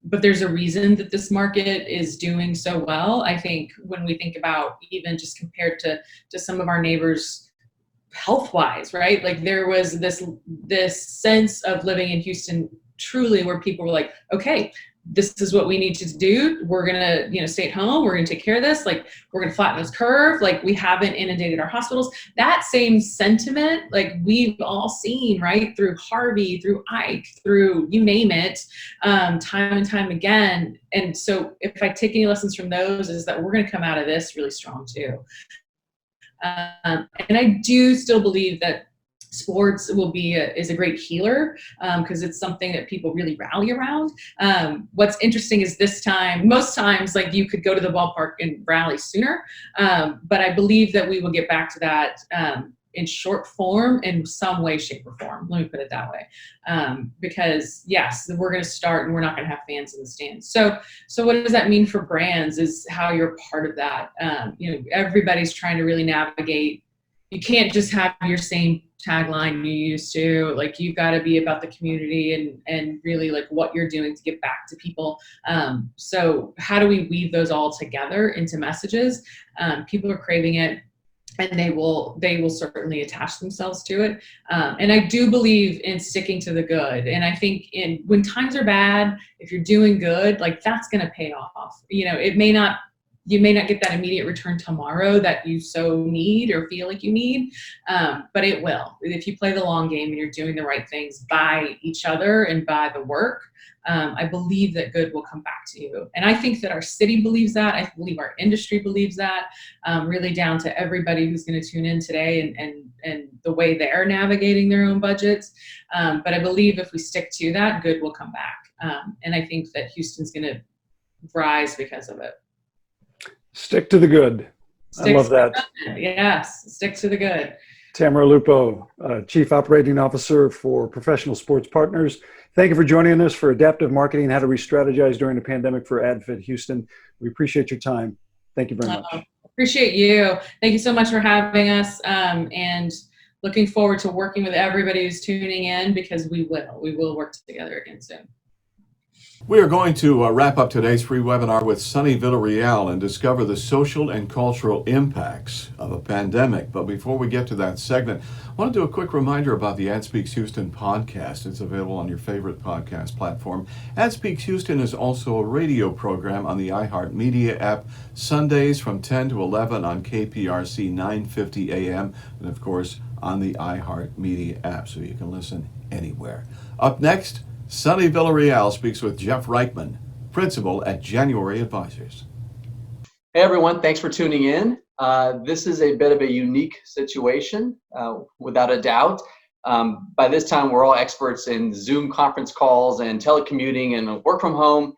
But there's a reason that this market is doing so well. I think when we think about even just compared to some of our neighbors health-wise, right? Like there was this sense of living in Houston truly where people were like, okay, this is what we need to do. We're going to, stay at home. We're going to take care of this. Like we're going to flatten this curve. Like we haven't inundated our hospitals. That same sentiment, like we've all seen, right? Through Harvey, through Ike, through you name it, time and time again. And so if I take any lessons from those is that we're going to come out of this really strong too. And I do still believe that sports is a great healer because it's something that people really rally around. What's interesting is this time, most times, like you could go to the ballpark and rally sooner, but I believe that we will get back to that in short form in some way, shape, or form. Let me put it that way. Because yes, we're going to start and we're not going to have fans in the stands. So what does that mean for brands is how you're part of that. Everybody's trying to really navigate. You can't just have your same tagline you used to. Like you've got to be about the community and really like what you're doing to get back to people. So how do we weave those all together into messages? People are craving it, and they will certainly attach themselves to it. And I do believe in sticking to the good. And I think when times are bad, if you're doing good, like that's going to pay off. You may not get that immediate return tomorrow that you so need or feel like you need, but it will. If you play the long game and you're doing the right things by each other and by the work, I believe that good will come back to you. And I think that our city believes that. I believe our industry believes that, really down to everybody who's going to tune in today and the way they're navigating their own budgets. But I believe if we stick to that, good will come back. And I think that Houston's going to rise because of it. Stick to the good. I love that. Yes, stick to the good. Tamara Lupo, Chief Operating Officer for Professional Sports Partners. Thank you for joining us for Adaptive Marketing, how to re-strategize during the pandemic for AdFit Houston. We appreciate your time. Thank you very much. Appreciate you. Thank you so much for having us, and looking forward to working with everybody who's tuning in because we will work together again soon. We are going to wrap up today's free webinar with Sunny Villarreal and discover the social and cultural impacts of a pandemic. But before we get to that segment, I want to do a quick reminder about the AdSpeaks Houston podcast. It's available on your favorite podcast platform. AdSpeaks Houston is also a radio program on the iHeartMedia app, Sundays from 10 to 11 on KPRC 950 AM, and of course on the iHeartMedia app, so you can listen anywhere. Up next, Sunny Villarreal speaks with Jeff Reichman, principal at January Advisors. Hey everyone, thanks for tuning in. This is a bit of a unique situation, without a doubt. By this time, we're all experts in Zoom conference calls and telecommuting and work from home,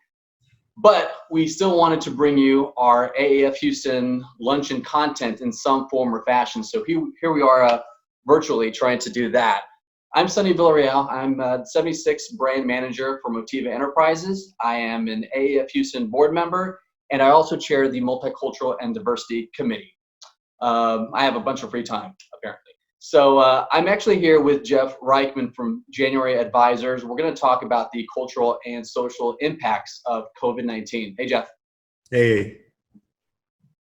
but we still wanted to bring you our AAF Houston luncheon content in some form or fashion. So here we are virtually trying to do that. I'm Sunny Villarreal. I'm 76 brand manager for Motiva Enterprises. I am an AAF Houston board member, and I also chair the Multicultural and Diversity Committee. I have a bunch of free time, apparently. So I'm actually here with Jeff Reichman from January Advisors. We're going to talk about the cultural and social impacts of COVID-19. Hey, Jeff. Hey.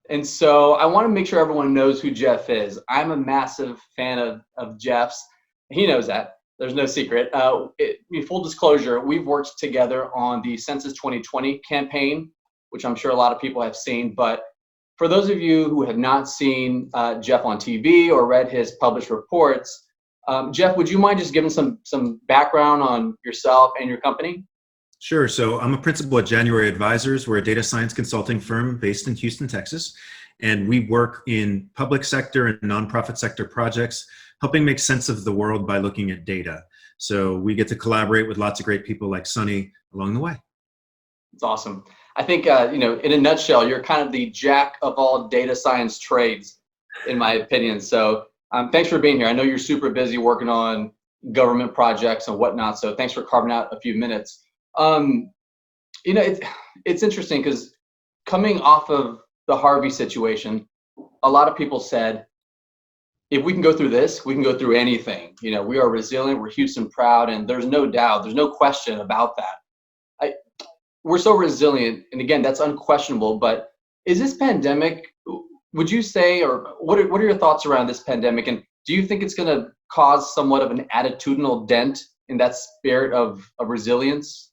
And so I want to make sure everyone knows who Jeff is. I'm a massive fan of Jeff's. He knows that. There's no secret. Full disclosure, we've worked together on the Census 2020 campaign, which I'm sure a lot of people have seen. But for those of you who have not seen Jeff on TV or read his published reports, Jeff, would you mind just giving some background on yourself and your company? Sure. So I'm a principal at January Advisors. We're a data science consulting firm based in Houston, Texas. And we work in public sector and nonprofit sector projects, helping make sense of the world by looking at data. So we get to collaborate with lots of great people like Sunny along the way. It's awesome. I think, in a nutshell, you're kind of the jack of all data science trades, in my opinion. So thanks for being here. I know you're super busy working on government projects and whatnot. So thanks for carving out a few minutes. It's interesting because coming off of the Harvey situation, a lot of people said, if we can go through this, we can go through anything. We are resilient, we're Houston proud, and there's no doubt, there's no question about that. We're so resilient, and again, that's unquestionable, but is this pandemic, would you say, or what are your thoughts around this pandemic, and do you think it's gonna cause somewhat of an attitudinal dent in that spirit of resilience?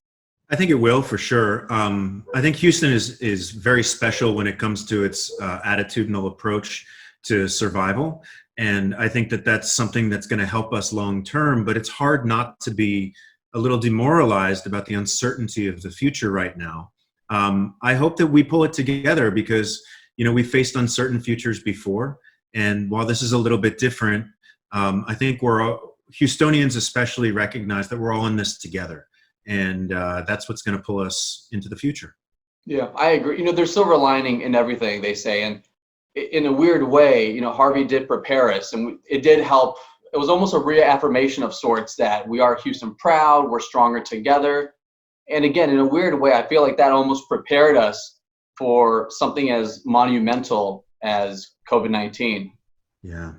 I think it will, for sure. I think Houston is very special when it comes to its attitudinal approach to survival. And I think that that's something that's going to help us long term, but it's hard not to be a little demoralized about the uncertainty of the future right now. I hope that we pull it together because, we faced uncertain futures before. And while this is a little bit different, I think Houstonians especially recognize that we're all in this together. And that's what's going to pull us into the future. Yeah, I agree. There's silver lining in everything, they say. And in a weird way, Harvey did prepare us, and it did help. It was almost a reaffirmation of sorts that we are Houston proud, we're stronger together. And again, in a weird way, I feel like that almost prepared us for something as monumental as COVID-19. Yeah,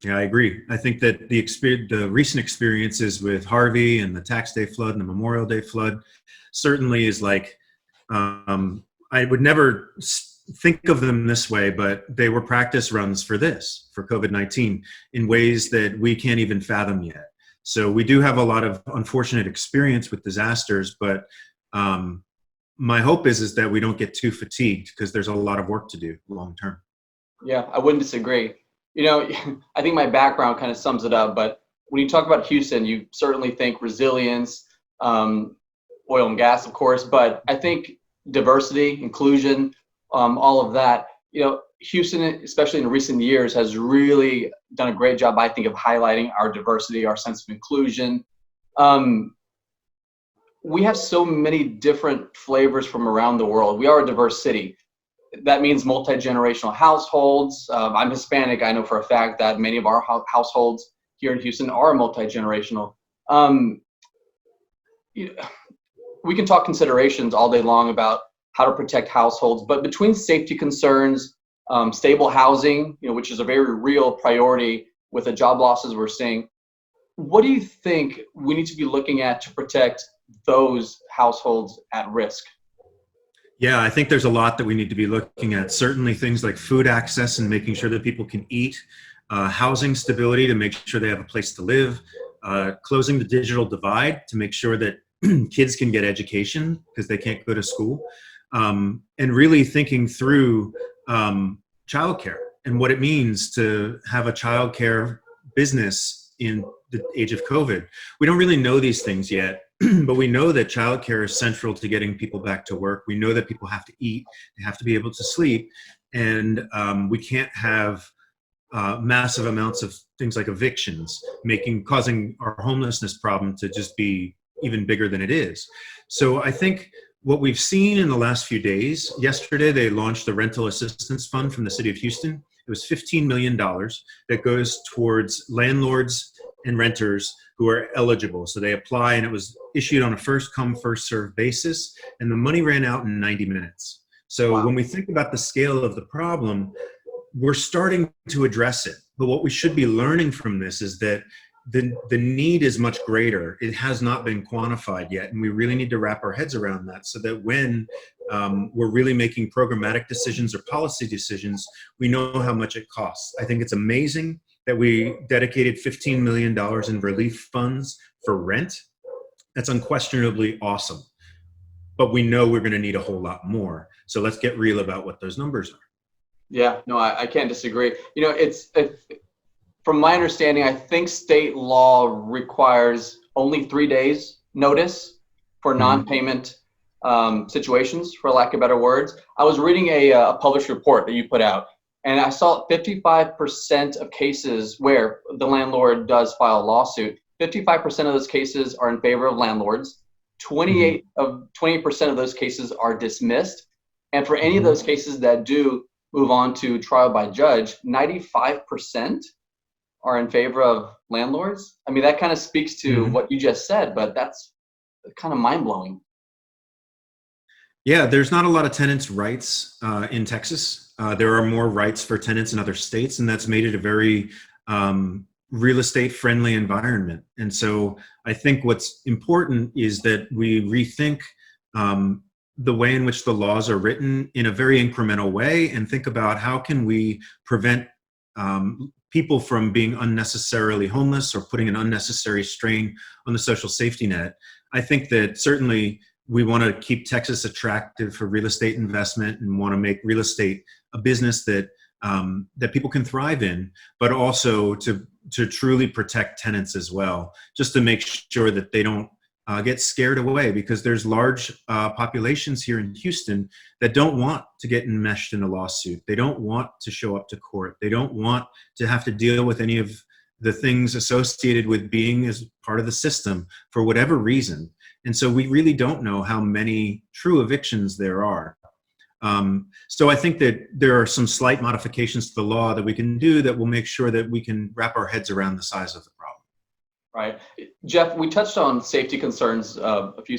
I agree. I think that the recent experiences with Harvey and the Tax Day flood and the Memorial Day flood certainly is like, I would never think of them this way, but they were practice runs for COVID-19 in ways that we can't even fathom yet. So we do have a lot of unfortunate experience with disasters, but my hope is that we don't get too fatigued because there's a lot of work to do long term. Yeah, I wouldn't disagree. I think my background kind of sums it up, but when you talk about Houston, you certainly think resilience, oil and gas, of course, but I think diversity, inclusion, all of that. Houston, especially in recent years, has really done a great job, I think, of highlighting our diversity, our sense of inclusion. We have so many different flavors from around the world. We are a diverse city. That means multi-generational households. I'm Hispanic. I know for a fact that many of our households here in Houston are multi-generational. We can talk considerations all day long about how to protect households, but between safety concerns, stable housing, which is a very real priority with the job losses we're seeing, what do you think we need to be looking at to protect those households at risk? Yeah, I think there's a lot that we need to be looking at. Certainly things like food access and making sure that people can eat, housing stability to make sure they have a place to live, closing the digital divide to make sure that kids can get education because they can't go to school, and really thinking through childcare and what it means to have a childcare business in the age of COVID. We don't really know these things yet, but we know that childcare is central to getting people back to work. We know that people have to eat, they have to be able to sleep, and we can't have massive amounts of things like evictions, causing our homelessness problem to just be even bigger than it is. So I think what we've seen in the last few days, yesterday they launched the Rental Assistance Fund from the City of Houston. It was $15 million that goes towards landlords and renters who are eligible. So they apply, and it was issued on a first come, first served basis, and the money ran out in 90 minutes. So Wow. When we think about the scale of the problem, we're starting to address it. But what we should be learning from this is that the need is much greater. It has not been quantified yet, and we really need to wrap our heads around that so that when we're really making programmatic decisions or policy decisions, we know how much it costs. I think it's amazing that we dedicated $15 million in relief funds for rent. That's unquestionably awesome. But we know we're going to need a whole lot more. So let's get real about what those numbers are. Yeah, no, I can't disagree. You know, it's from my understanding, I think state law requires only 3 days notice for non-payment situations, for lack of better words. I was reading a published report that you put out, and I saw 55% of cases where the landlord does file a lawsuit, 55% of those cases are in favor of landlords. 28% of those cases are dismissed. And for any of those cases that do move on to trial by judge, 95% are in favor of landlords. I mean, that kind of speaks to what you just said, but that's kind of mind-blowing. Yeah, there's not a lot of tenants' rights in Texas. There are more rights for tenants in other states, and that's made it a very real estate friendly environment. And so I think what's important is that we rethink the way in which the laws are written in a very incremental way, and think about how can we prevent people from being unnecessarily homeless or putting an unnecessary strain on the social safety net. I think that certainly we want to keep Texas attractive for real estate investment and want to make real estate a business that that people can thrive in, but also to truly protect tenants as well, just to make sure that they don't get scared away, because there's large populations here in Houston that don't want to get enmeshed in a lawsuit. They don't want to show up to court. They don't want to have to deal with any of the things associated with being as part of the system for whatever reason. And so we really don't know how many true evictions there are. So I think that there are some slight modifications to the law that we can do that will make sure that we can wrap our heads around the size of the problem. Right. Jeff, we touched on safety concerns a few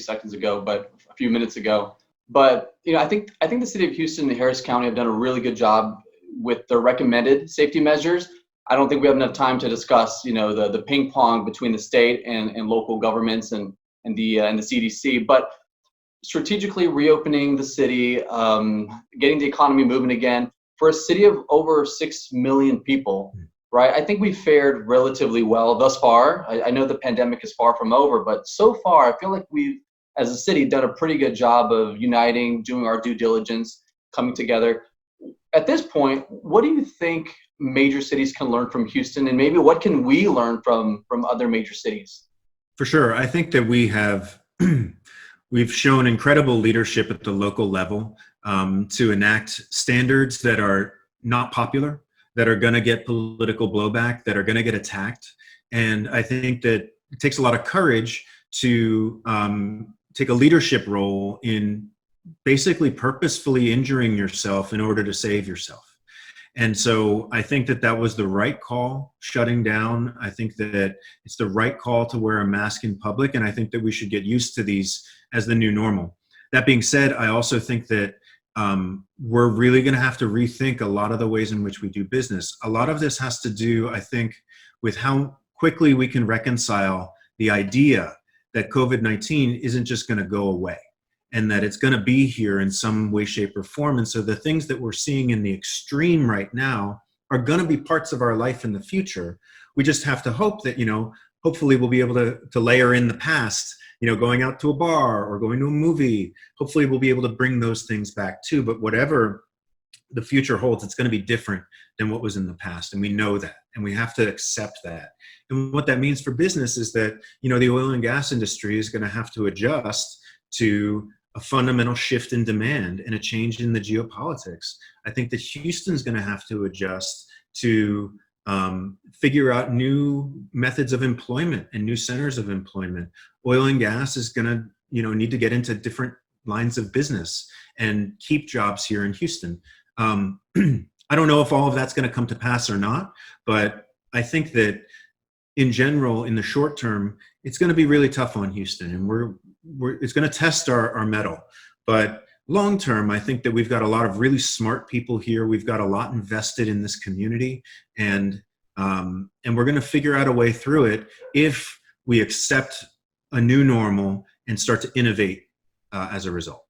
minutes ago. But you know, I think the city of Houston and Harris County have done a really good job with the recommended safety measures. I don't think we have enough time to discuss, you know, the ping pong between the state and local governments and the CDC. But strategically reopening the city, getting the economy moving again for a city of over 6 million people. Right. I think we fared relatively well thus far. I know the pandemic is far from over, but so far I feel like we've, as a city, done a pretty good job of uniting, doing our due diligence, coming together. At this point, what do you think major cities can learn from Houston, and maybe what can we learn from other major cities? For sure. I think that we have we've shown incredible leadership at the local level to enact standards that are not popular, that are going to get political blowback, that are going to get attacked. And I think that it takes a lot of courage to take a leadership role in basically purposefully injuring yourself in order to save yourself. And so I think that that was the right call, shutting down. I think that it's the right call to wear a mask in public. And I think that we should get used to these as the new normal. That being said, I also think that we're really going to have to rethink a lot of the ways in which we do business. A lot of this has to do, I think, with how quickly we can reconcile the idea that COVID-19 isn't just going to go away, and that it's going to be here in some way, shape, or form. And so the things that we're seeing in the extreme right now are going to be parts of our life in the future. We just have to hope that, hopefully we'll be able to layer in the past, going out to a bar or going to a movie. Hopefully we'll be able to bring those things back too. But whatever the future holds, it's going to be different than what was in the past. And we know that, and we have to accept that. And what that means for business is that, the oil and gas industry is going to have to adjust to a fundamental shift in demand and a change in the geopolitics. I think that Houston's going to have to adjust to figure out new methods of employment and new centers of employment. Oil and gas is going to, need to get into different lines of business and keep jobs here in Houston. I don't know if all of that's going to come to pass or not, but I think that in general, in the short term, it's going to be really tough on Houston, and it's going to test our mettle. But long term, I think that we've got a lot of really smart people here. We've got a lot invested in this community, and we're going to figure out a way through it if we accept a new normal and start to innovate as a result.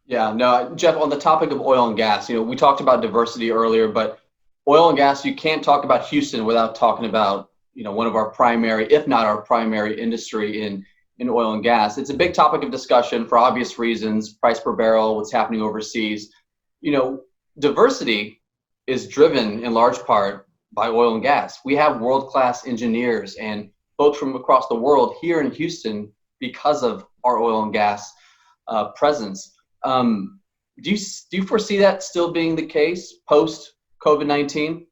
Yeah, no, Jeff, on the topic of oil and gas, we talked about diversity earlier, but oil and gas, you can't talk about Houston without talking about, one of our primary, if not our primary industry in oil and gas. It's a big topic of discussion for obvious reasons, price per barrel, what's happening overseas. Diversity is driven in large part by oil and gas. We have world-class engineers and folks from across the world here in Houston because of our oil and gas presence. Do you foresee that still being the case post COVID-19?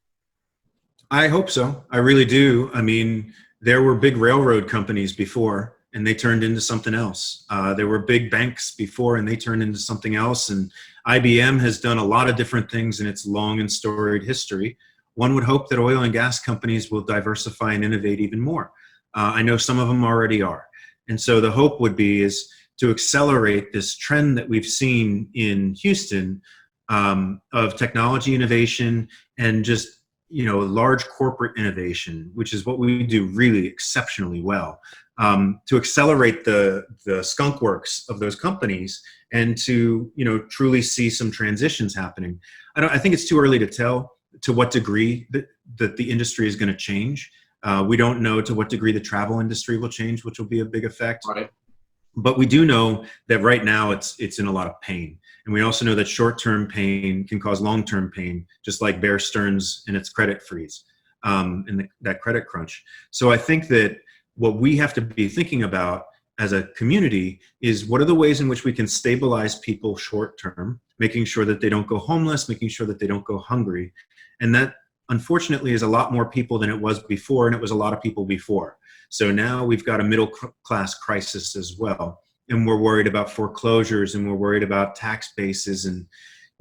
I hope so. I really do. I mean, there were big railroad companies before, and they turned into something else. There were big banks before, and they turned into something else. And IBM has done a lot of different things in its long and storied history. One would hope that oil and gas companies will diversify and innovate even more. I know some of them already are. And so the hope would be is to accelerate this trend that we've seen in Houston of technology innovation and just, large corporate innovation, which is what we do really exceptionally well, to accelerate the skunk works of those companies and to, truly see some transitions happening. I think it's too early to tell to what degree that the industry is going to change. We don't know to what degree the travel industry will change, which will be a big effect. Right. But we do know that right now it's in a lot of pain. And we also know that short-term pain can cause long-term pain, just like Bear Stearns and its credit freeze and that credit crunch. So I think that what we have to be thinking about as a community is what are the ways in which we can stabilize people short-term, making sure that they don't go homeless, making sure that they don't go hungry. And that, unfortunately, is a lot more people than it was before, and it was a lot of people before. So now we've got a middle class crisis as well. And we're worried about foreclosures, and we're worried about tax bases and,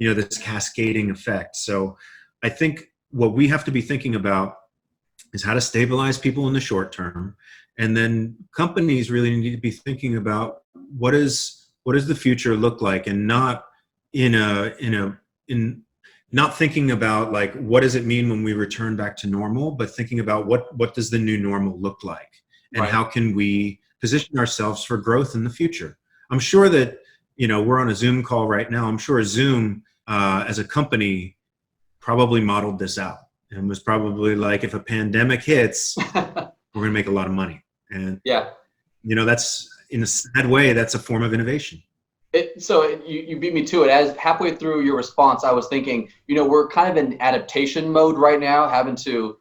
this cascading effect. So I think what we have to be thinking about is how to stabilize people in the short term. And then companies really need to be thinking about what does the future look like, and not not thinking about like, what does it mean when we return back to normal, but thinking about what does the new normal look like, and Right. How can we position ourselves for growth in the future. I'm sure that, we're on a Zoom call right now. I'm sure Zoom as a company probably modeled this out and was probably like, if a pandemic hits, we're going to make a lot of money. And, Yeah. That's, in a sad way, that's a form of innovation. So you beat me to it. As halfway through your response, I was thinking, we're kind of in adaptation mode right now, having to,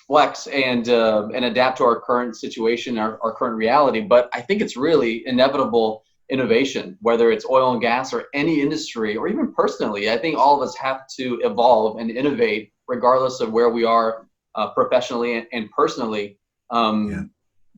flex and adapt to our current situation, our current reality. But I think it's really inevitable innovation, whether it's oil and gas or any industry, or even personally. I think all of us have to evolve and innovate, regardless of where we are professionally and personally. And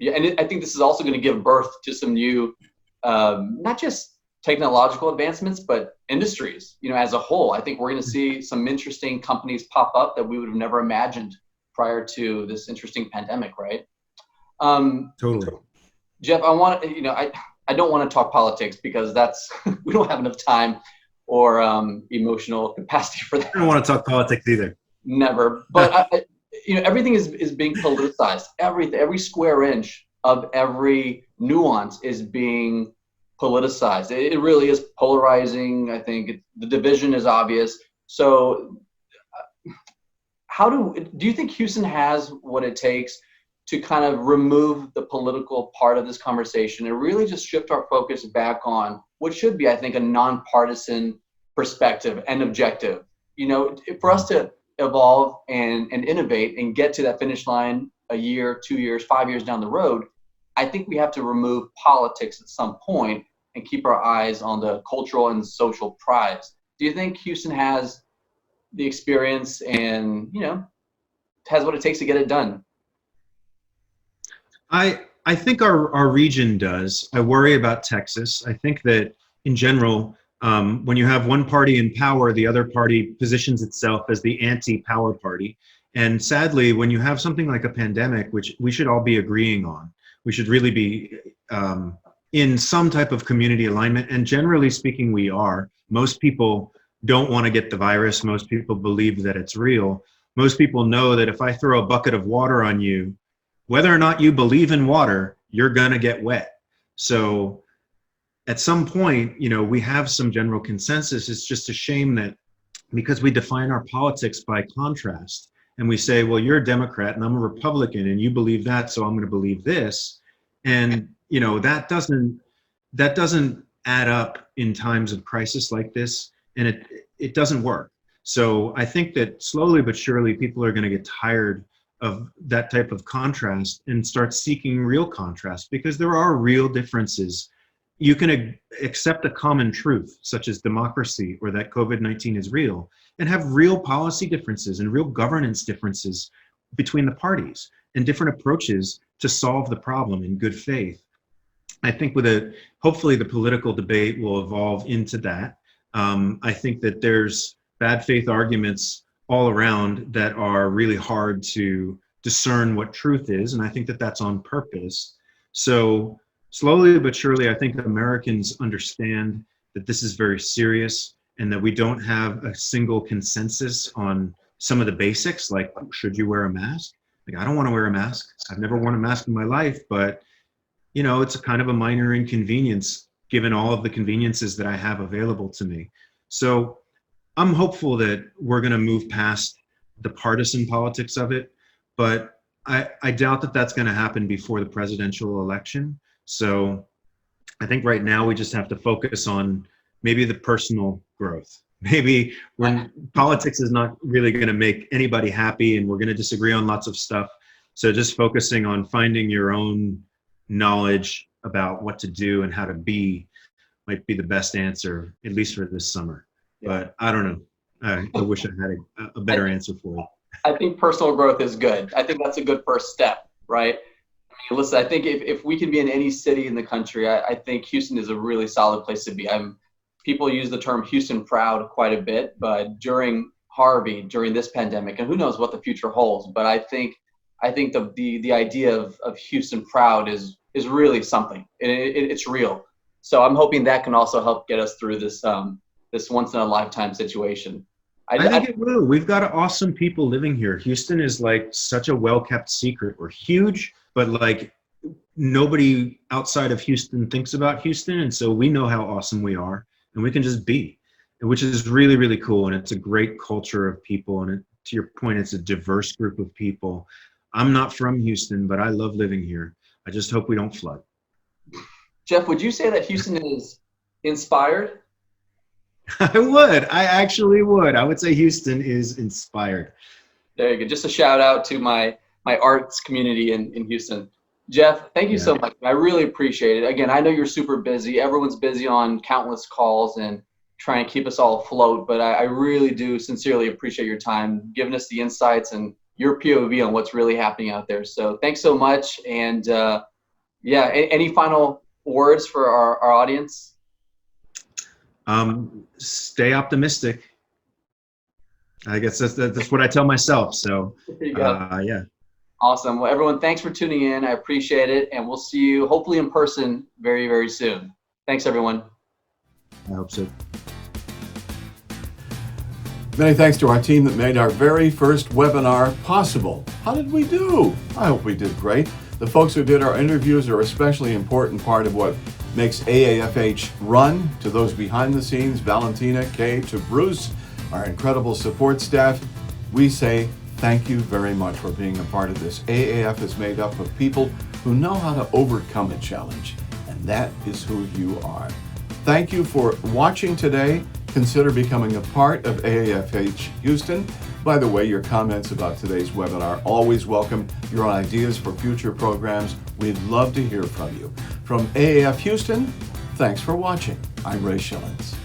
I think this is also going to give birth to some new, not just technological advancements, but industries, as a whole. I think we're going to see some interesting companies pop up that we would have never imagined prior to this interesting pandemic, right? Totally. Jeff, I don't want to talk politics because that's, we don't have enough time or emotional capacity for that. I don't want to talk politics either. Never. But everything is being politicized. Every square inch of every nuance is being politicized. It really is polarizing. I think the division is obvious. So do you think Houston has what it takes to kind of remove the political part of this conversation and really just shift our focus back on what should be, I think, a nonpartisan perspective and objective? You know, for us to evolve and innovate and get to that finish line a year, 2 years, 5 years down the road, I think we have to remove politics at some point and keep our eyes on the cultural and social prize. Do you think Houston has the experience and, you know, has what it takes to get it done? I think our region does. I worry about Texas. I think that in general, when you have one party in power, the other party positions itself as the anti-power party. And sadly, when you have something like a pandemic, which we should all be agreeing on, we should really be in some type of community alignment. And generally speaking, we are. Most people don't want to get the virus. Most people believe that it's real. Most people know that if I throw a bucket of water on you, whether or not you believe in water, you're going to get wet. So at some point, you know, we have some general consensus. It's just a shame that because we define our politics by contrast and we say, well, you're a Democrat and I'm a Republican and you believe that, so I'm going to believe this. And, you know, that doesn't add up in times of crisis like this, and it doesn't work. So I think that slowly but surely people are going to get tired of that type of contrast and start seeking real contrast, because there are real differences. You can accept a common truth, such as democracy or that COVID-19 is real, and have real policy differences and real governance differences between the parties and different approaches to solve the problem in good faith. I think hopefully the political debate will evolve into that. I think that there's bad faith arguments all around that are really hard to discern what truth is, and I think that that's on purpose. So slowly but surely, I think Americans understand that this is very serious and that we don't have a single consensus on some of the basics, like should you wear a mask? Like, I don't want to wear a mask. I've never worn a mask in my life, but you know, it's a kind of a minor inconvenience given all of the conveniences that I have available to me. So I'm hopeful that we're going to move past the partisan politics of it, but I doubt that that's going to happen before the presidential election. So I think right now we just have to focus on maybe the personal growth. Maybe when politics is not really going to make anybody happy and we're going to disagree on lots of stuff. So just focusing on finding your own knowledge about what to do and how to be might be the best answer, at least for this summer. But I don't know. I wish I had a better answer for it. I think personal growth is good. I think that's a good first step, right? I mean, listen, I think if we can be in any city in the country, I think Houston is a really solid place to be. People use the term Houston proud quite a bit, but during Harvey, during this pandemic, and who knows what the future holds, but I think the idea of Houston proud is really something. It's real. So I'm hoping that can also help get us through this this once in a lifetime situation. I think it will. We've got awesome people living here. Houston is like such a well-kept secret. We're huge, but like nobody outside of Houston thinks about Houston. And so we know how awesome we are and we can just be, which is really, really cool. And it's a great culture of people. And to your point, it's a diverse group of people. I'm not from Houston, but I love living here. I just hope we don't flood. Jeff, would you say that Houston is inspired? I would. I actually would. I would say Houston is inspired. There you go. Just a shout out to my arts community in Houston. Jeff, thank you so much. I really appreciate it. Again, I know you're super busy. Everyone's busy on countless calls and trying to keep us all afloat, but I really do sincerely appreciate your time, giving us the insights and your POV on what's really happening out there. So thanks so much. And any final words for our audience? Stay optimistic. I guess that's what I tell myself. So there you go. Yeah. Awesome. Well, everyone, thanks for tuning in. I appreciate it. And we'll see you hopefully in person very, very soon. Thanks, everyone. I hope so. Many thanks to our team that made our very first webinar possible. How did we do? I hope we did great. The folks who did our interviews are especially important part of what makes AAFH run. To those behind the scenes, Valentina, Kay, to Bruce, our incredible support staff, we say thank you very much for being a part of this. AAF is made up of people who know how to overcome a challenge, and that is who you are. Thank you for watching today. Consider becoming a part of AAFH Houston. By the way, your comments about today's webinar always welcome. Your ideas for future programs, we'd love to hear from you. From AAF Houston, thanks for watching. I'm Ray Schillens.